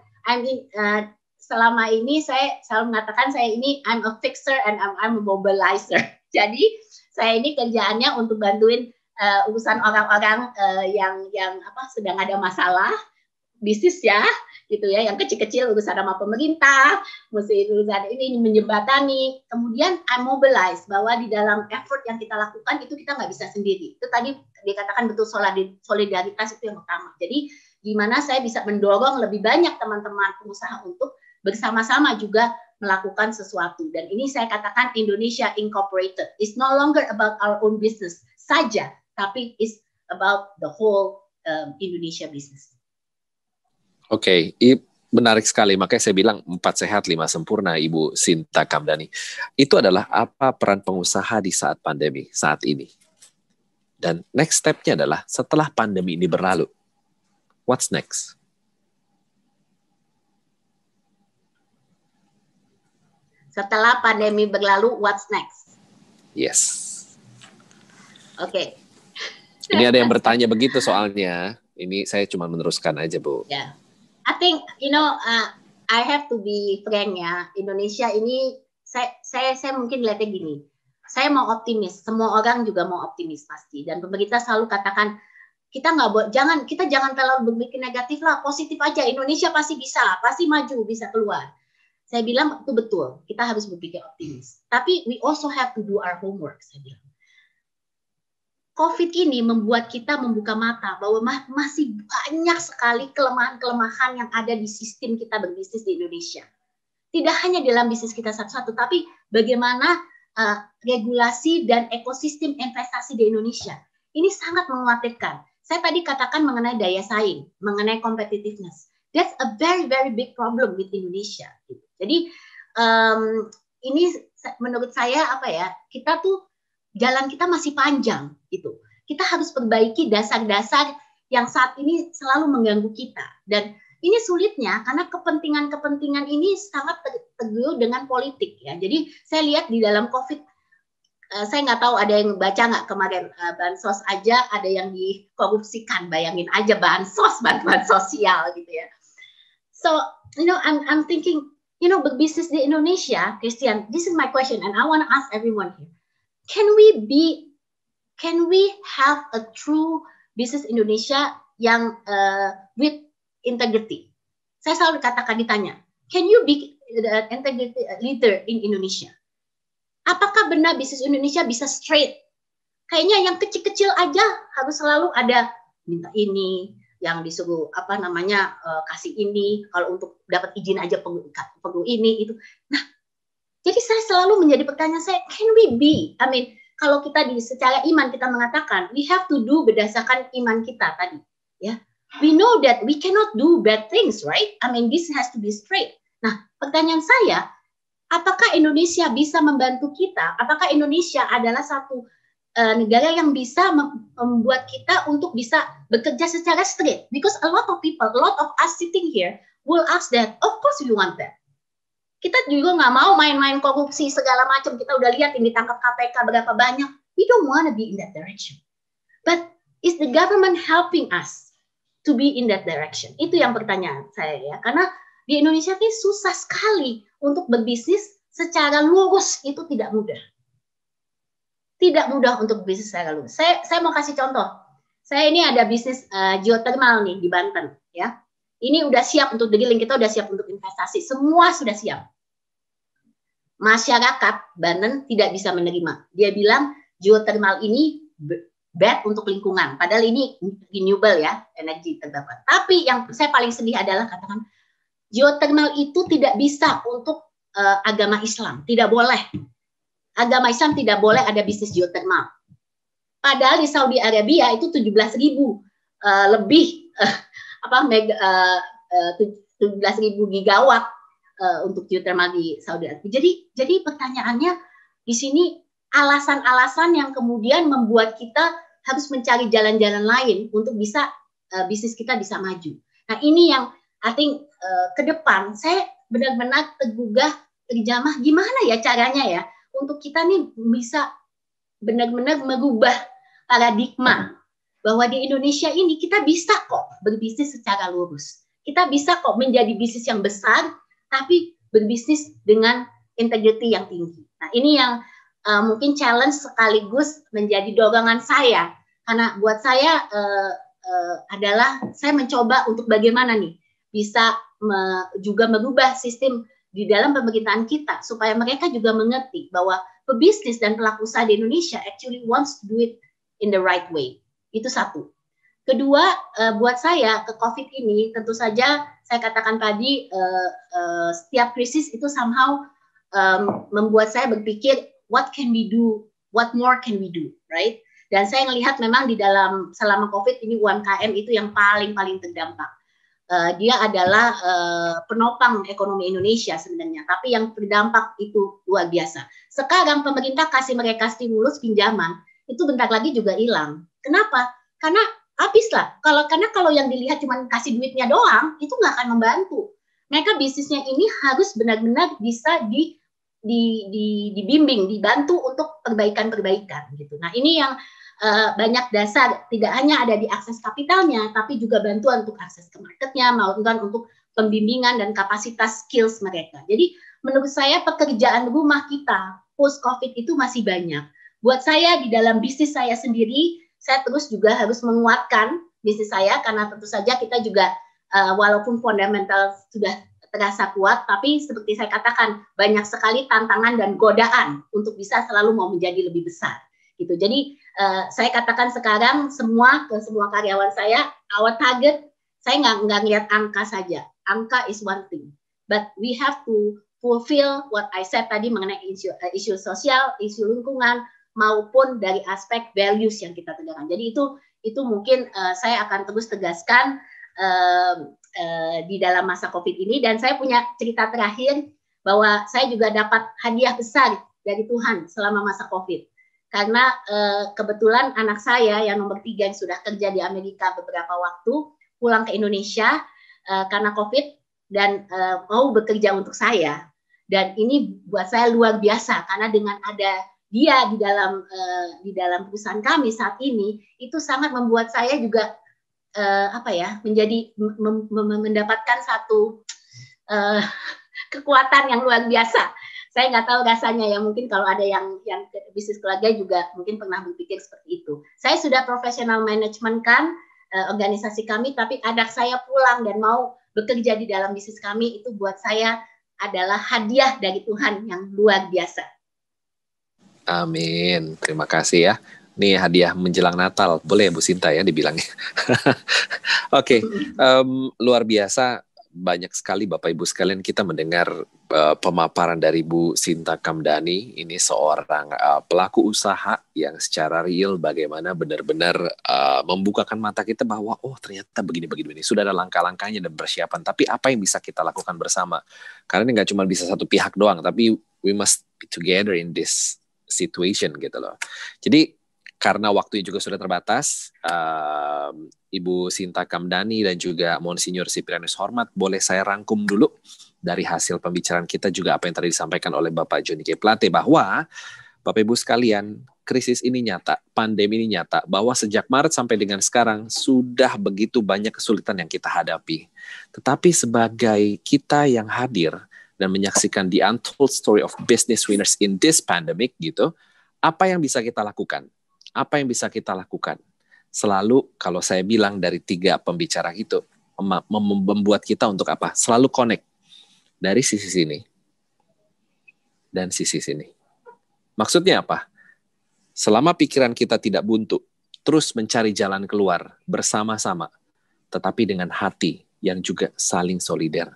selama ini saya selalu mengatakan saya ini I'm a fixer and I'm a mobilizer. Jadi saya ini kerjaannya untuk bantuin urusan orang-orang yang sedang ada masalah bisnis ya, gitu ya, yang kecil-kecil urusan sama pemerintah, mesti urusan ini menjembatani. Kemudian I mobilize bahwa di dalam effort yang kita lakukan itu kita nggak bisa sendiri. Itu tadi dikatakan betul solidaritas itu yang utama. Jadi gimana saya bisa mendorong lebih banyak teman-teman pengusaha untuk bersama-sama juga melakukan sesuatu. Dan ini saya katakan Indonesia Incorporated. It's no longer about our own business saja, tapi it's about the whole Indonesia business. Oke, Menarik sekali, makanya saya bilang 4 sehat 5 sempurna, Ibu Sinta Kamdani. Itu adalah apa peran pengusaha di saat pandemi saat ini. Dan next step-nya adalah setelah pandemi ini berlalu, what's next? Setelah pandemi berlalu, what's next? Yes. Oke. Ini ada yang bertanya begitu soalnya. Ini saya cuma meneruskan aja, Bu. Yeah. I think, I have to be frank ya. Indonesia ini, saya mungkin lihatnya gini. Saya mau optimis. Semua orang juga mau optimis pasti. Dan pemerintah selalu katakan, kita jangan terlalu berpikir negatif lah. Positif aja. Indonesia pasti bisa, pasti maju, bisa keluar. Saya bilang itu betul. Kita harus berpikir optimis. Tapi we also have to do our homework. Saya bilang. COVID ini membuat kita membuka mata bahwa masih banyak sekali kelemahan-kelemahan yang ada di sistem kita berbisnis di Indonesia. Tidak hanya dalam bisnis kita satu-satu, tapi bagaimana regulasi dan ekosistem investasi di Indonesia. Ini sangat mengkhawatirkan. Saya tadi katakan mengenai daya saing, mengenai competitiveness. That's a very, very big problem with Indonesia. Jadi ini menurut saya kita tuh jalan kita masih panjang gitu. Kita harus perbaiki dasar-dasar yang saat ini selalu mengganggu kita. Dan ini sulitnya karena kepentingan-kepentingan ini sangat teguh dengan politik ya. Jadi saya lihat di dalam COVID, saya nggak tahu ada yang baca nggak kemarin, bansos aja ada yang dikorupsikan. Bayangin aja bansos, bantuan sosial gitu ya. So I'm thinking, berbisnis di Indonesia, Christian, this is my question and I want to ask everyone here. Can we have a true business Indonesia yang with integrity? Saya selalu ditanya, can you be the integrity leader in Indonesia? Apakah benar bisnis Indonesia bisa straight? Kayaknya yang kecil-kecil aja harus selalu ada minta ini, yang disuruh kasih ini, kalau untuk dapat izin aja perlu ini itu. Nah, jadi saya selalu menjadi pertanyaan saya, can we be? Kalau kita secara iman kita mengatakan, we have to do berdasarkan iman kita tadi. Ya, we know that we cannot do bad things, right? This has to be straight. Nah, pertanyaan saya, apakah Indonesia bisa membantu kita? Apakah Indonesia adalah satu negara yang bisa membuat kita untuk bisa bekerja secara straight? Because a lot of people, a lot of us sitting here will ask that, of course we want that. Kita juga nggak mau main-main korupsi segala macam. Kita udah lihat ini ditangkap KPK berapa banyak. We don't want to be in that direction. But is the government helping us to be in that direction? Itu yang pertanyaan saya ya. Karena di Indonesia ini susah sekali untuk berbisnis secara lurus. Itu tidak mudah. Tidak mudah untuk bisnis secara lurus. Saya mau kasih contoh. Saya ini ada bisnis geothermal nih di Banten ya. Ini udah siap untuk drilling, kita udah siap untuk investasi, semua sudah siap. Masyarakat Banten tidak bisa menerima. Dia bilang geothermal ini bad untuk lingkungan, padahal ini renewable ya, energi terbarukan. Tapi yang saya paling sedih adalah katakan geothermal itu tidak bisa untuk agama Islam, tidak boleh. Agama Islam tidak boleh ada bisnis geothermal. Padahal di Saudi Arabia itu 17.000 lebih 17.000 gigawatt untuk geothermal di Saudi Arabia. Jadi pertanyaannya di sini alasan-alasan yang kemudian membuat kita harus mencari jalan-jalan lain untuk bisa bisnis kita bisa maju. Nah ini yang I think ke depan saya benar-benar tergugah terjamah gimana ya caranya ya untuk kita nih bisa benar-benar merubah paradigma bahwa di Indonesia ini kita bisa kok berbisnis secara lurus. Kita bisa kok menjadi bisnis yang besar, tapi berbisnis dengan integriti yang tinggi. Nah ini yang mungkin challenge sekaligus menjadi dorongan saya. Karena buat saya adalah saya mencoba untuk bagaimana nih bisa juga merubah sistem di dalam pemerintahan kita. Supaya mereka juga mengerti bahwa pebisnis dan pelaku usaha di Indonesia actually wants to do it in the right way. Itu satu. Kedua, buat saya ke COVID ini tentu saja saya katakan tadi setiap krisis itu somehow membuat saya berpikir what can we do, what more can we do, right? Dan saya melihat memang di dalam selama COVID ini UMKM itu yang paling terdampak. dia adalah penopang ekonomi Indonesia sebenarnya, tapi yang terdampak itu luar biasa. Sekarang pemerintah kasih mereka stimulus pinjaman, itu bentar lagi juga hilang. Kenapa? Karena habis lah. Karena kalau yang dilihat cuma kasih duitnya doang, itu nggak akan membantu. Mereka bisnisnya ini harus benar-benar bisa dibimbing, dibantu untuk perbaikan-perbaikan gitu. Nah ini yang banyak dasar, tidak hanya ada di akses kapitalnya, tapi juga bantuan untuk akses ke marketnya, maupun untuk pembimbingan dan kapasitas skills mereka. Jadi menurut saya pekerjaan rumah kita post COVID itu masih banyak. Buat saya di dalam bisnis saya sendiri, saya terus juga harus menguatkan bisnis saya, karena tentu saja kita juga walaupun fundamental sudah terasa kuat, tapi seperti saya katakan banyak sekali tantangan dan godaan untuk bisa selalu mau menjadi lebih besar. Gitu. Jadi saya katakan sekarang semua karyawan saya, our target, saya nggak ngeliat angka saja. Angka is one thing, but we have to fulfill what I said tadi mengenai isu sosial, isu lingkungan, maupun dari aspek values yang kita tegakkan. Jadi itu mungkin saya akan terus tegaskan di dalam masa COVID ini. Dan saya punya cerita terakhir bahwa saya juga dapat hadiah besar dari Tuhan selama masa COVID. Karena kebetulan anak saya yang nomor 3 yang sudah kerja di Amerika beberapa waktu pulang ke Indonesia karena COVID dan mau bekerja untuk saya. Dan ini buat saya luar biasa karena dengan ada dia di dalam perusahaan kami saat ini itu sangat membuat saya juga mendapatkan satu kekuatan yang luar biasa. Saya nggak tahu rasanya ya, mungkin kalau ada yang bisnis keluarga juga mungkin pernah berpikir seperti itu. Saya sudah profesional management kan organisasi kami, tapi anak saya pulang dan mau bekerja di dalam bisnis kami, itu buat saya adalah hadiah dari Tuhan yang luar biasa. Amin, terima kasih ya. Nih hadiah menjelang Natal, boleh ya Bu Sinta ya dibilangnya. Oke, luar biasa. Banyak sekali Bapak Ibu sekalian kita mendengar pemaparan dari Bu Sinta Kamdani. Ini seorang pelaku usaha yang secara real bagaimana benar-benar membukakan mata kita bahwa oh ternyata begini. Sudah ada langkah-langkahnya dan persiapan. Tapi apa yang bisa kita lakukan bersama? Karena ini nggak cuma bisa satu pihak doang, tapi we must be together in this situation gitu loh. Jadi karena waktunya juga sudah terbatas, Ibu Sinta Kamdani dan juga Monsinyur Siprianus Hormat, boleh saya rangkum dulu dari hasil pembicaraan kita juga apa yang tadi disampaikan oleh Bapak Johnny G. Plate, bahwa Bapak Ibu sekalian, krisis ini nyata, pandemi ini nyata, bahwa sejak Maret sampai dengan sekarang sudah begitu banyak kesulitan yang kita hadapi. Tetapi sebagai kita yang hadir dan menyaksikan the untold story of business winners in this pandemic gitu, apa yang bisa kita lakukan? Apa yang bisa kita lakukan? Selalu kalau saya bilang dari 3 pembicara itu, membuat kita untuk apa? Selalu connect dari sisi sini dan sisi sini. Maksudnya apa? Selama pikiran kita tidak buntu, terus mencari jalan keluar bersama-sama, tetapi dengan hati yang juga saling solider,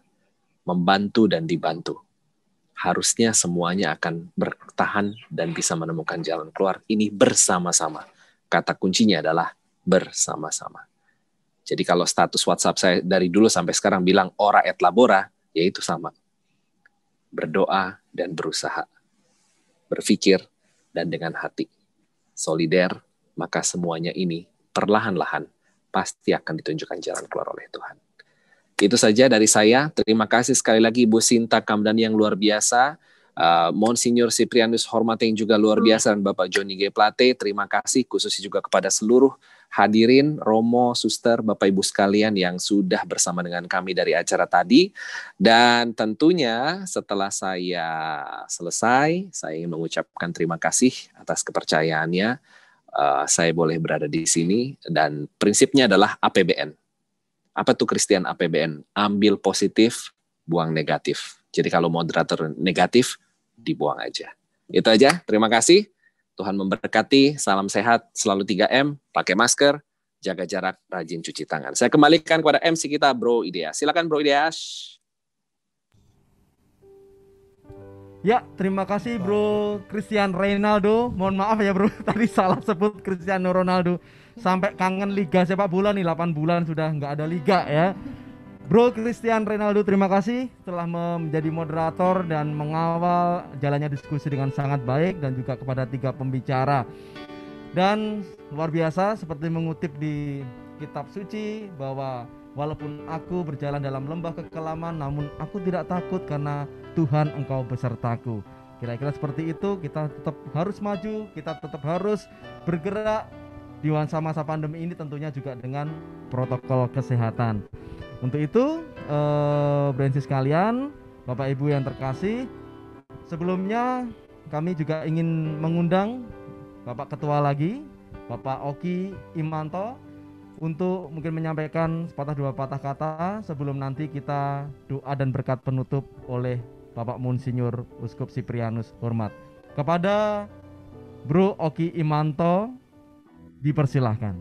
membantu dan dibantu. Harusnya semuanya akan bertahan dan bisa menemukan jalan keluar ini bersama-sama. Kata kuncinya adalah bersama-sama. Jadi kalau status WhatsApp saya dari dulu sampai sekarang bilang ora et labora, yaitu sama. Berdoa dan berusaha. Berpikir dan dengan hati. Solider, maka semuanya ini perlahan-lahan pasti akan ditunjukkan jalan keluar oleh Tuhan. Itu saja dari saya. Terima kasih sekali lagi Ibu Sinta Kamdani yang luar biasa, Monsinyur Siprianus Hormat yang juga luar biasa, dan Bapak Johnny G. Plate. Terima kasih khususnya juga kepada seluruh hadirin, Romo, Suster, Bapak Ibu sekalian yang sudah bersama dengan kami dari acara tadi. Dan tentunya setelah saya selesai, saya ingin mengucapkan terima kasih atas kepercayaannya. Saya boleh berada di sini dan prinsipnya adalah APBN. Apa tuh Christian APBN? Ambil positif, buang negatif. Jadi kalau moderator negatif, dibuang aja. Itu aja, terima kasih. Tuhan memberkati, salam sehat, selalu 3M, pakai masker, jaga jarak, rajin cuci tangan. Saya kembalikan kepada MC kita, Bro Ideas. Silakan Bro Ideas. Ya, terima kasih Bro Cristiano Ronaldo. Mohon maaf ya Bro, tadi salah sebut Cristiano Ronaldo. Sampai kangen liga sepak bola nih, 8 bulan sudah nggak ada liga ya. Bro Christian Reynaldo, terima kasih telah menjadi moderator dan mengawal jalannya diskusi dengan sangat baik, dan juga kepada 3 pembicara. Dan luar biasa, seperti mengutip di kitab suci bahwa walaupun aku berjalan dalam lembah kekelaman, namun aku tidak takut karena Tuhan engkau besertaku. Kira-kira seperti itu. Kita tetap harus maju, kita tetap harus bergerak di masa-masa pandemi ini, tentunya juga dengan protokol kesehatan. Untuk itu, Bransis sekalian, Bapak Ibu yang terkasih, sebelumnya kami juga ingin mengundang Bapak Ketua lagi, Bapak Oki Imanto, untuk mungkin menyampaikan sepatah dua patah kata sebelum nanti kita doa dan berkat penutup oleh Bapak Monsinyur Uskup Siprianus Hormat. Kepada Bro Oki Imanto, dipersilahkan.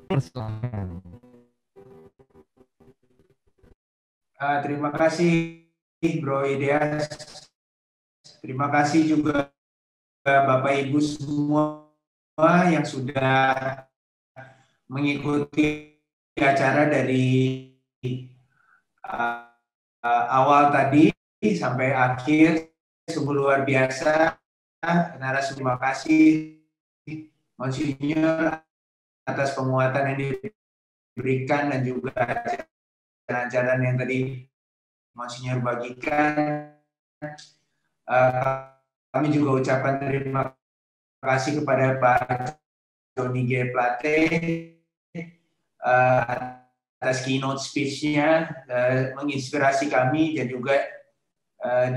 Persilahkan. Terima kasih Bro Ideas. Terima kasih juga Bapak Ibu semua yang sudah mengikuti acara dari awal tadi sampai akhir. Sungguh luar biasa. Narasumber, terima kasih Monsinyur atas penguatan yang diberikan dan juga ajaran-ajaran yang tadi Monsinyur bagikan. Kami juga ucapkan terima kasih kepada Pak Johnny G. Plate atas keynote speech-nya, menginspirasi kami, dan juga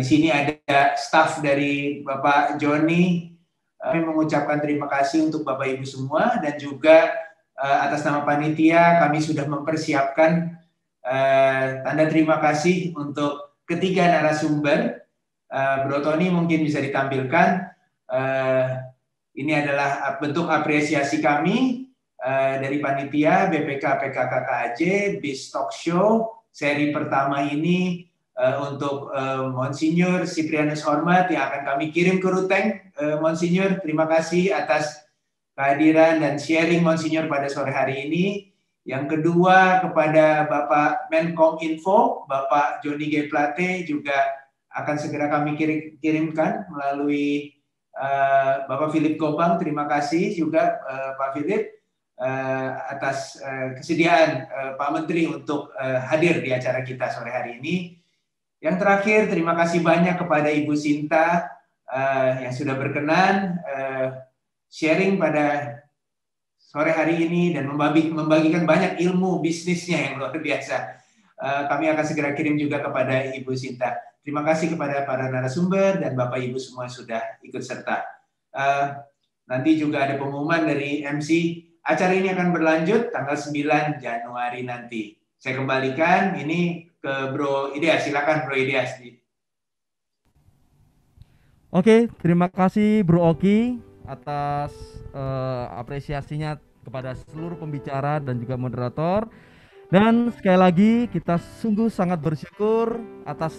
di sini ada staf dari Bapak Johnny. Kami mengucapkan terima kasih untuk Bapak Ibu semua, dan juga atas nama panitia kami sudah mempersiapkan tanda terima kasih untuk ketiga narasumber. Bro Tony mungkin bisa ditampilkan. Ini adalah bentuk apresiasi kami dari panitia BPK PKKKAJ BIS Talk Show seri pertama ini untuk Monsinyur Siprianus Hormat yang akan kami kirim ke Ruteng. Monsinyur, terima kasih atas kehadiran dan sharing Monsinyur pada sore hari ini. Yang kedua, kepada Bapak Menkom Info, Bapak Johnny G. Plate, juga akan segera kami kirimkan melalui Bapak Philip Gopang. Terima kasih juga Pak Philip atas kesediaan Pak Menteri untuk hadir di acara kita sore hari ini. Yang terakhir, terima kasih banyak kepada Ibu Sinta yang sudah berkenan sharing pada sore hari ini dan membagikan banyak ilmu bisnisnya yang luar biasa. Kami akan segera kirim juga kepada Ibu Sinta. Terima kasih kepada para narasumber dan Bapak Ibu semua sudah ikut serta. Nanti juga ada pengumuman dari MC. Acara ini akan berlanjut tanggal 9 Januari nanti. Saya kembalikan ini ke Bro Ideas. Silakan Bro Ideas. Oke, terima kasih Bro Oki atas apresiasinya kepada seluruh pembicara dan juga moderator. Dan sekali lagi kita sungguh sangat bersyukur atas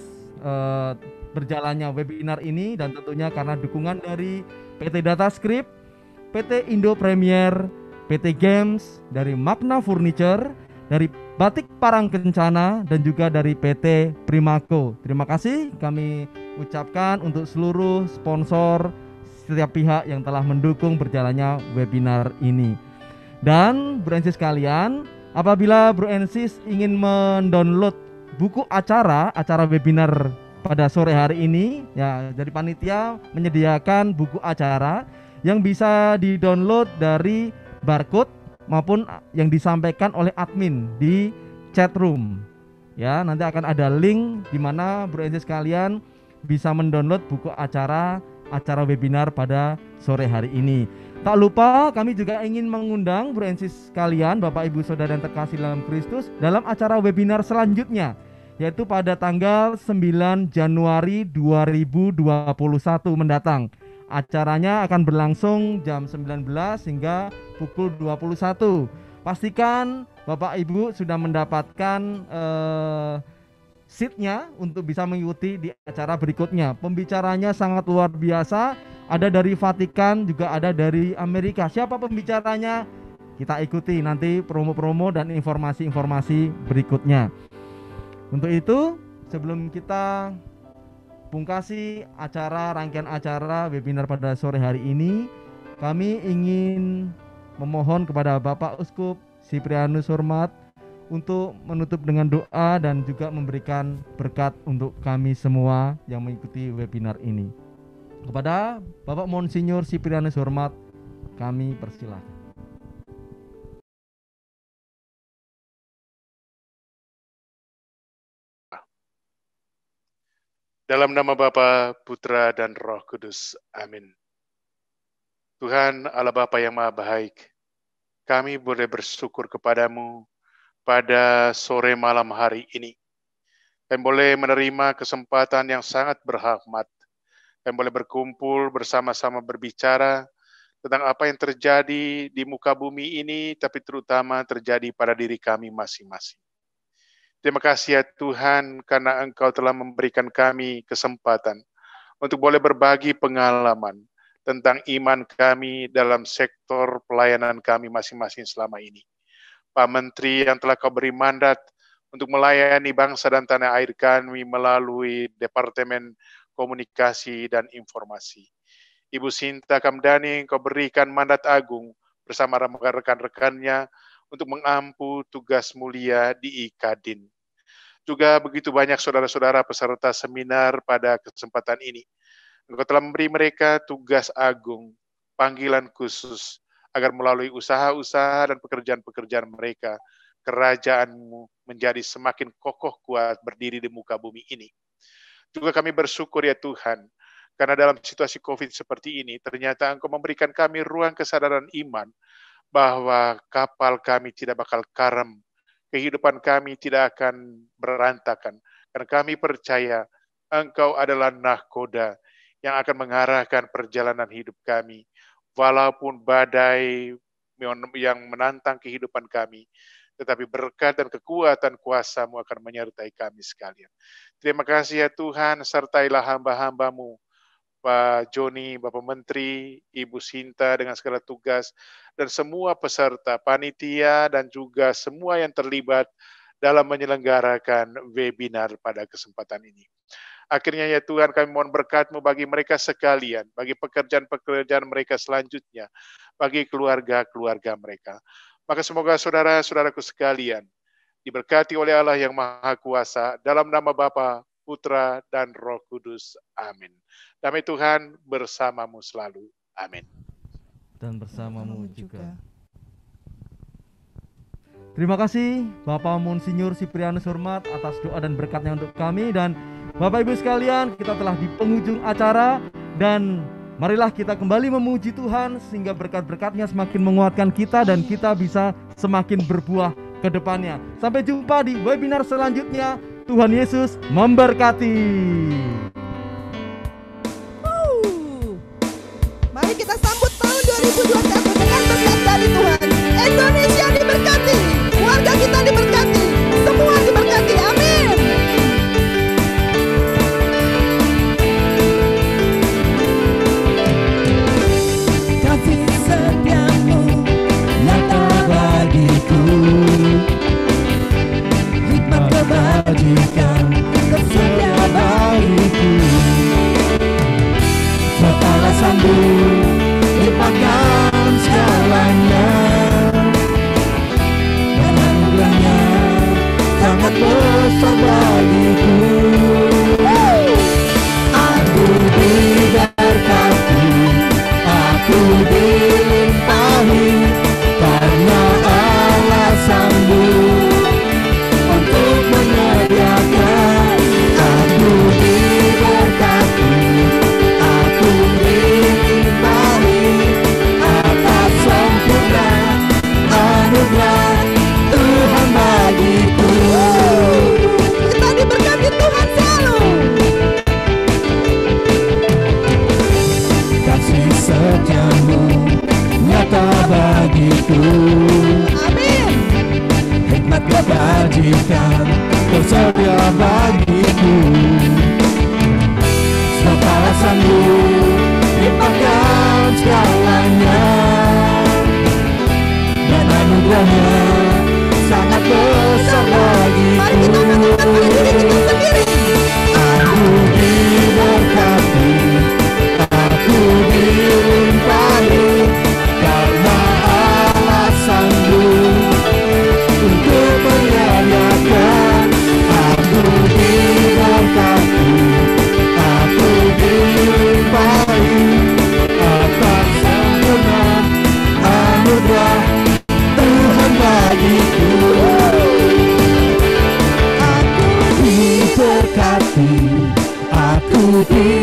berjalannya webinar ini, dan tentunya karena dukungan dari PT Datascript, PT Indo Premier, PT Games, dari Magna Furniture, dari Batik Parang Kencana, dan juga dari PT Primaco. Terima kasih kami ucapkan untuk seluruh sponsor, setiap pihak yang telah mendukung berjalannya webinar ini. Dan Bro Ensis sekalian, apabila Bro Ensis ingin mendownload buku acara webinar pada sore hari ini, ya, dari panitia menyediakan buku acara yang bisa di-download dari barcode maupun yang disampaikan oleh admin di chat room. Ya, nanti akan ada link di mana Bro Ensis sekalian bisa mendownload buku acara webinar pada sore hari ini. Tak lupa kami juga ingin mengundang Bro Ensis sekalian, Bapak Ibu Saudara yang terkasih dalam Kristus, dalam acara webinar selanjutnya, yaitu pada tanggal 9 Januari 2021 mendatang. Acaranya akan berlangsung jam 19 hingga pukul 21. Pastikan Bapak Ibu sudah mendapatkan seatnya untuk bisa mengikuti di acara berikutnya. Pembicaranya sangat luar biasa. Ada dari Vatikan, juga ada dari Amerika. Siapa pembicaranya? Kita ikuti nanti promo-promo dan informasi-informasi berikutnya. Untuk itu, sebelum kita pungkasi rangkaian acara webinar pada sore hari ini, kami ingin memohon kepada Bapak Uskup Siprianus Hormat untuk menutup dengan doa dan juga memberikan berkat untuk kami semua yang mengikuti webinar ini. Kepada Bapak Monsinyur Siprianus Hormat, kami persilahkan. Dalam nama Bapa, Putra, dan Roh Kudus. Amin. Tuhan Allah Bapa yang Maha Baik, kami boleh bersyukur kepadamu pada sore malam hari ini. Kami boleh menerima kesempatan yang sangat berhikmat. Kami boleh berkumpul bersama-sama berbicara tentang apa yang terjadi di muka bumi ini, tapi terutama terjadi pada diri kami masing-masing. Terima kasih ya Tuhan, karena Engkau telah memberikan kami kesempatan untuk boleh berbagi pengalaman tentang iman kami dalam sektor pelayanan kami masing-masing selama ini. Pak Menteri yang telah Kau beri mandat untuk melayani bangsa dan tanah air kami melalui Departemen Komunikasi dan Informasi. Ibu Sinta Kamdani, Kau berikan mandat agung bersama rekan-rekannya untuk mengampu tugas mulia di IKADIN. Juga begitu banyak saudara-saudara peserta seminar pada kesempatan ini. Engkau telah memberi mereka tugas agung, panggilan khusus, agar melalui usaha-usaha dan pekerjaan-pekerjaan mereka, kerajaan-Mu menjadi semakin kokoh kuat berdiri di muka bumi ini. Juga kami bersyukur ya Tuhan, karena dalam situasi COVID seperti ini, ternyata Engkau memberikan kami ruang kesadaran iman, bahwa kapal kami tidak bakal karam, kehidupan kami tidak akan berantakan, karena kami percaya Engkau adalah nahkoda yang akan mengarahkan perjalanan hidup kami, walaupun badai yang menantang kehidupan kami, tetapi berkat dan kekuatan kuasa-Mu akan menyertai kami sekalian. Terima kasih ya Tuhan, sertailah hamba-hamba-Mu, Pak Joni, Bapak Menteri, Ibu Sinta dengan segala tugas, dan semua peserta, panitia, dan juga semua yang terlibat dalam menyelenggarakan webinar pada kesempatan ini. Akhirnya ya Tuhan, kami mohon berkat-Mu bagi mereka sekalian, bagi pekerjaan-pekerjaan mereka selanjutnya, bagi keluarga-keluarga mereka. Maka semoga saudara-saudaraku sekalian diberkati oleh Allah yang Maha Kuasa, dalam nama Bapa, Putra, dan Roh Kudus. Amin. Damai Tuhan bersamamu selalu. Amin. Dan bersamamu juga. Terima kasih Bapak Monsinyur Siprianus Hormat atas doa dan berkatnya untuk kami. Dan Bapak Ibu sekalian, kita telah di penghujung acara, dan marilah kita kembali memuji Tuhan sehingga berkat-berkatnya semakin menguatkan kita dan kita bisa semakin berbuah ke depannya. Sampai jumpa di webinar selanjutnya. Tuhan Yesus memberkati. Mari kita sambut tahun 2021 dengan berkat dari Tuhan. Indonesia diberkati, keluarga kita diberkati, semua diberkati. Amin. Kasih setiamu nyata bagiku, hikmat kebajikan tersedia bagiku. Serta alasanmu limpahkan segalanya, dan anugerahnya sangat besar bagiku. Aku diberkati, aku dilimpahi, karena alasanmu untuk menyediakan. Aku diberkati, aku dilimpahi atas sempurna anugerah Tuhan bagiku. Kita diberkati Tuhan selalu. Kasih setiamu nyata bagiku. Amin. Hikmat kebajikan tersedia bagiku. Sebab alasanmu limpahkan segalanya, dan anugerahnya sangat besar bagiku. Mari kita hati, aku di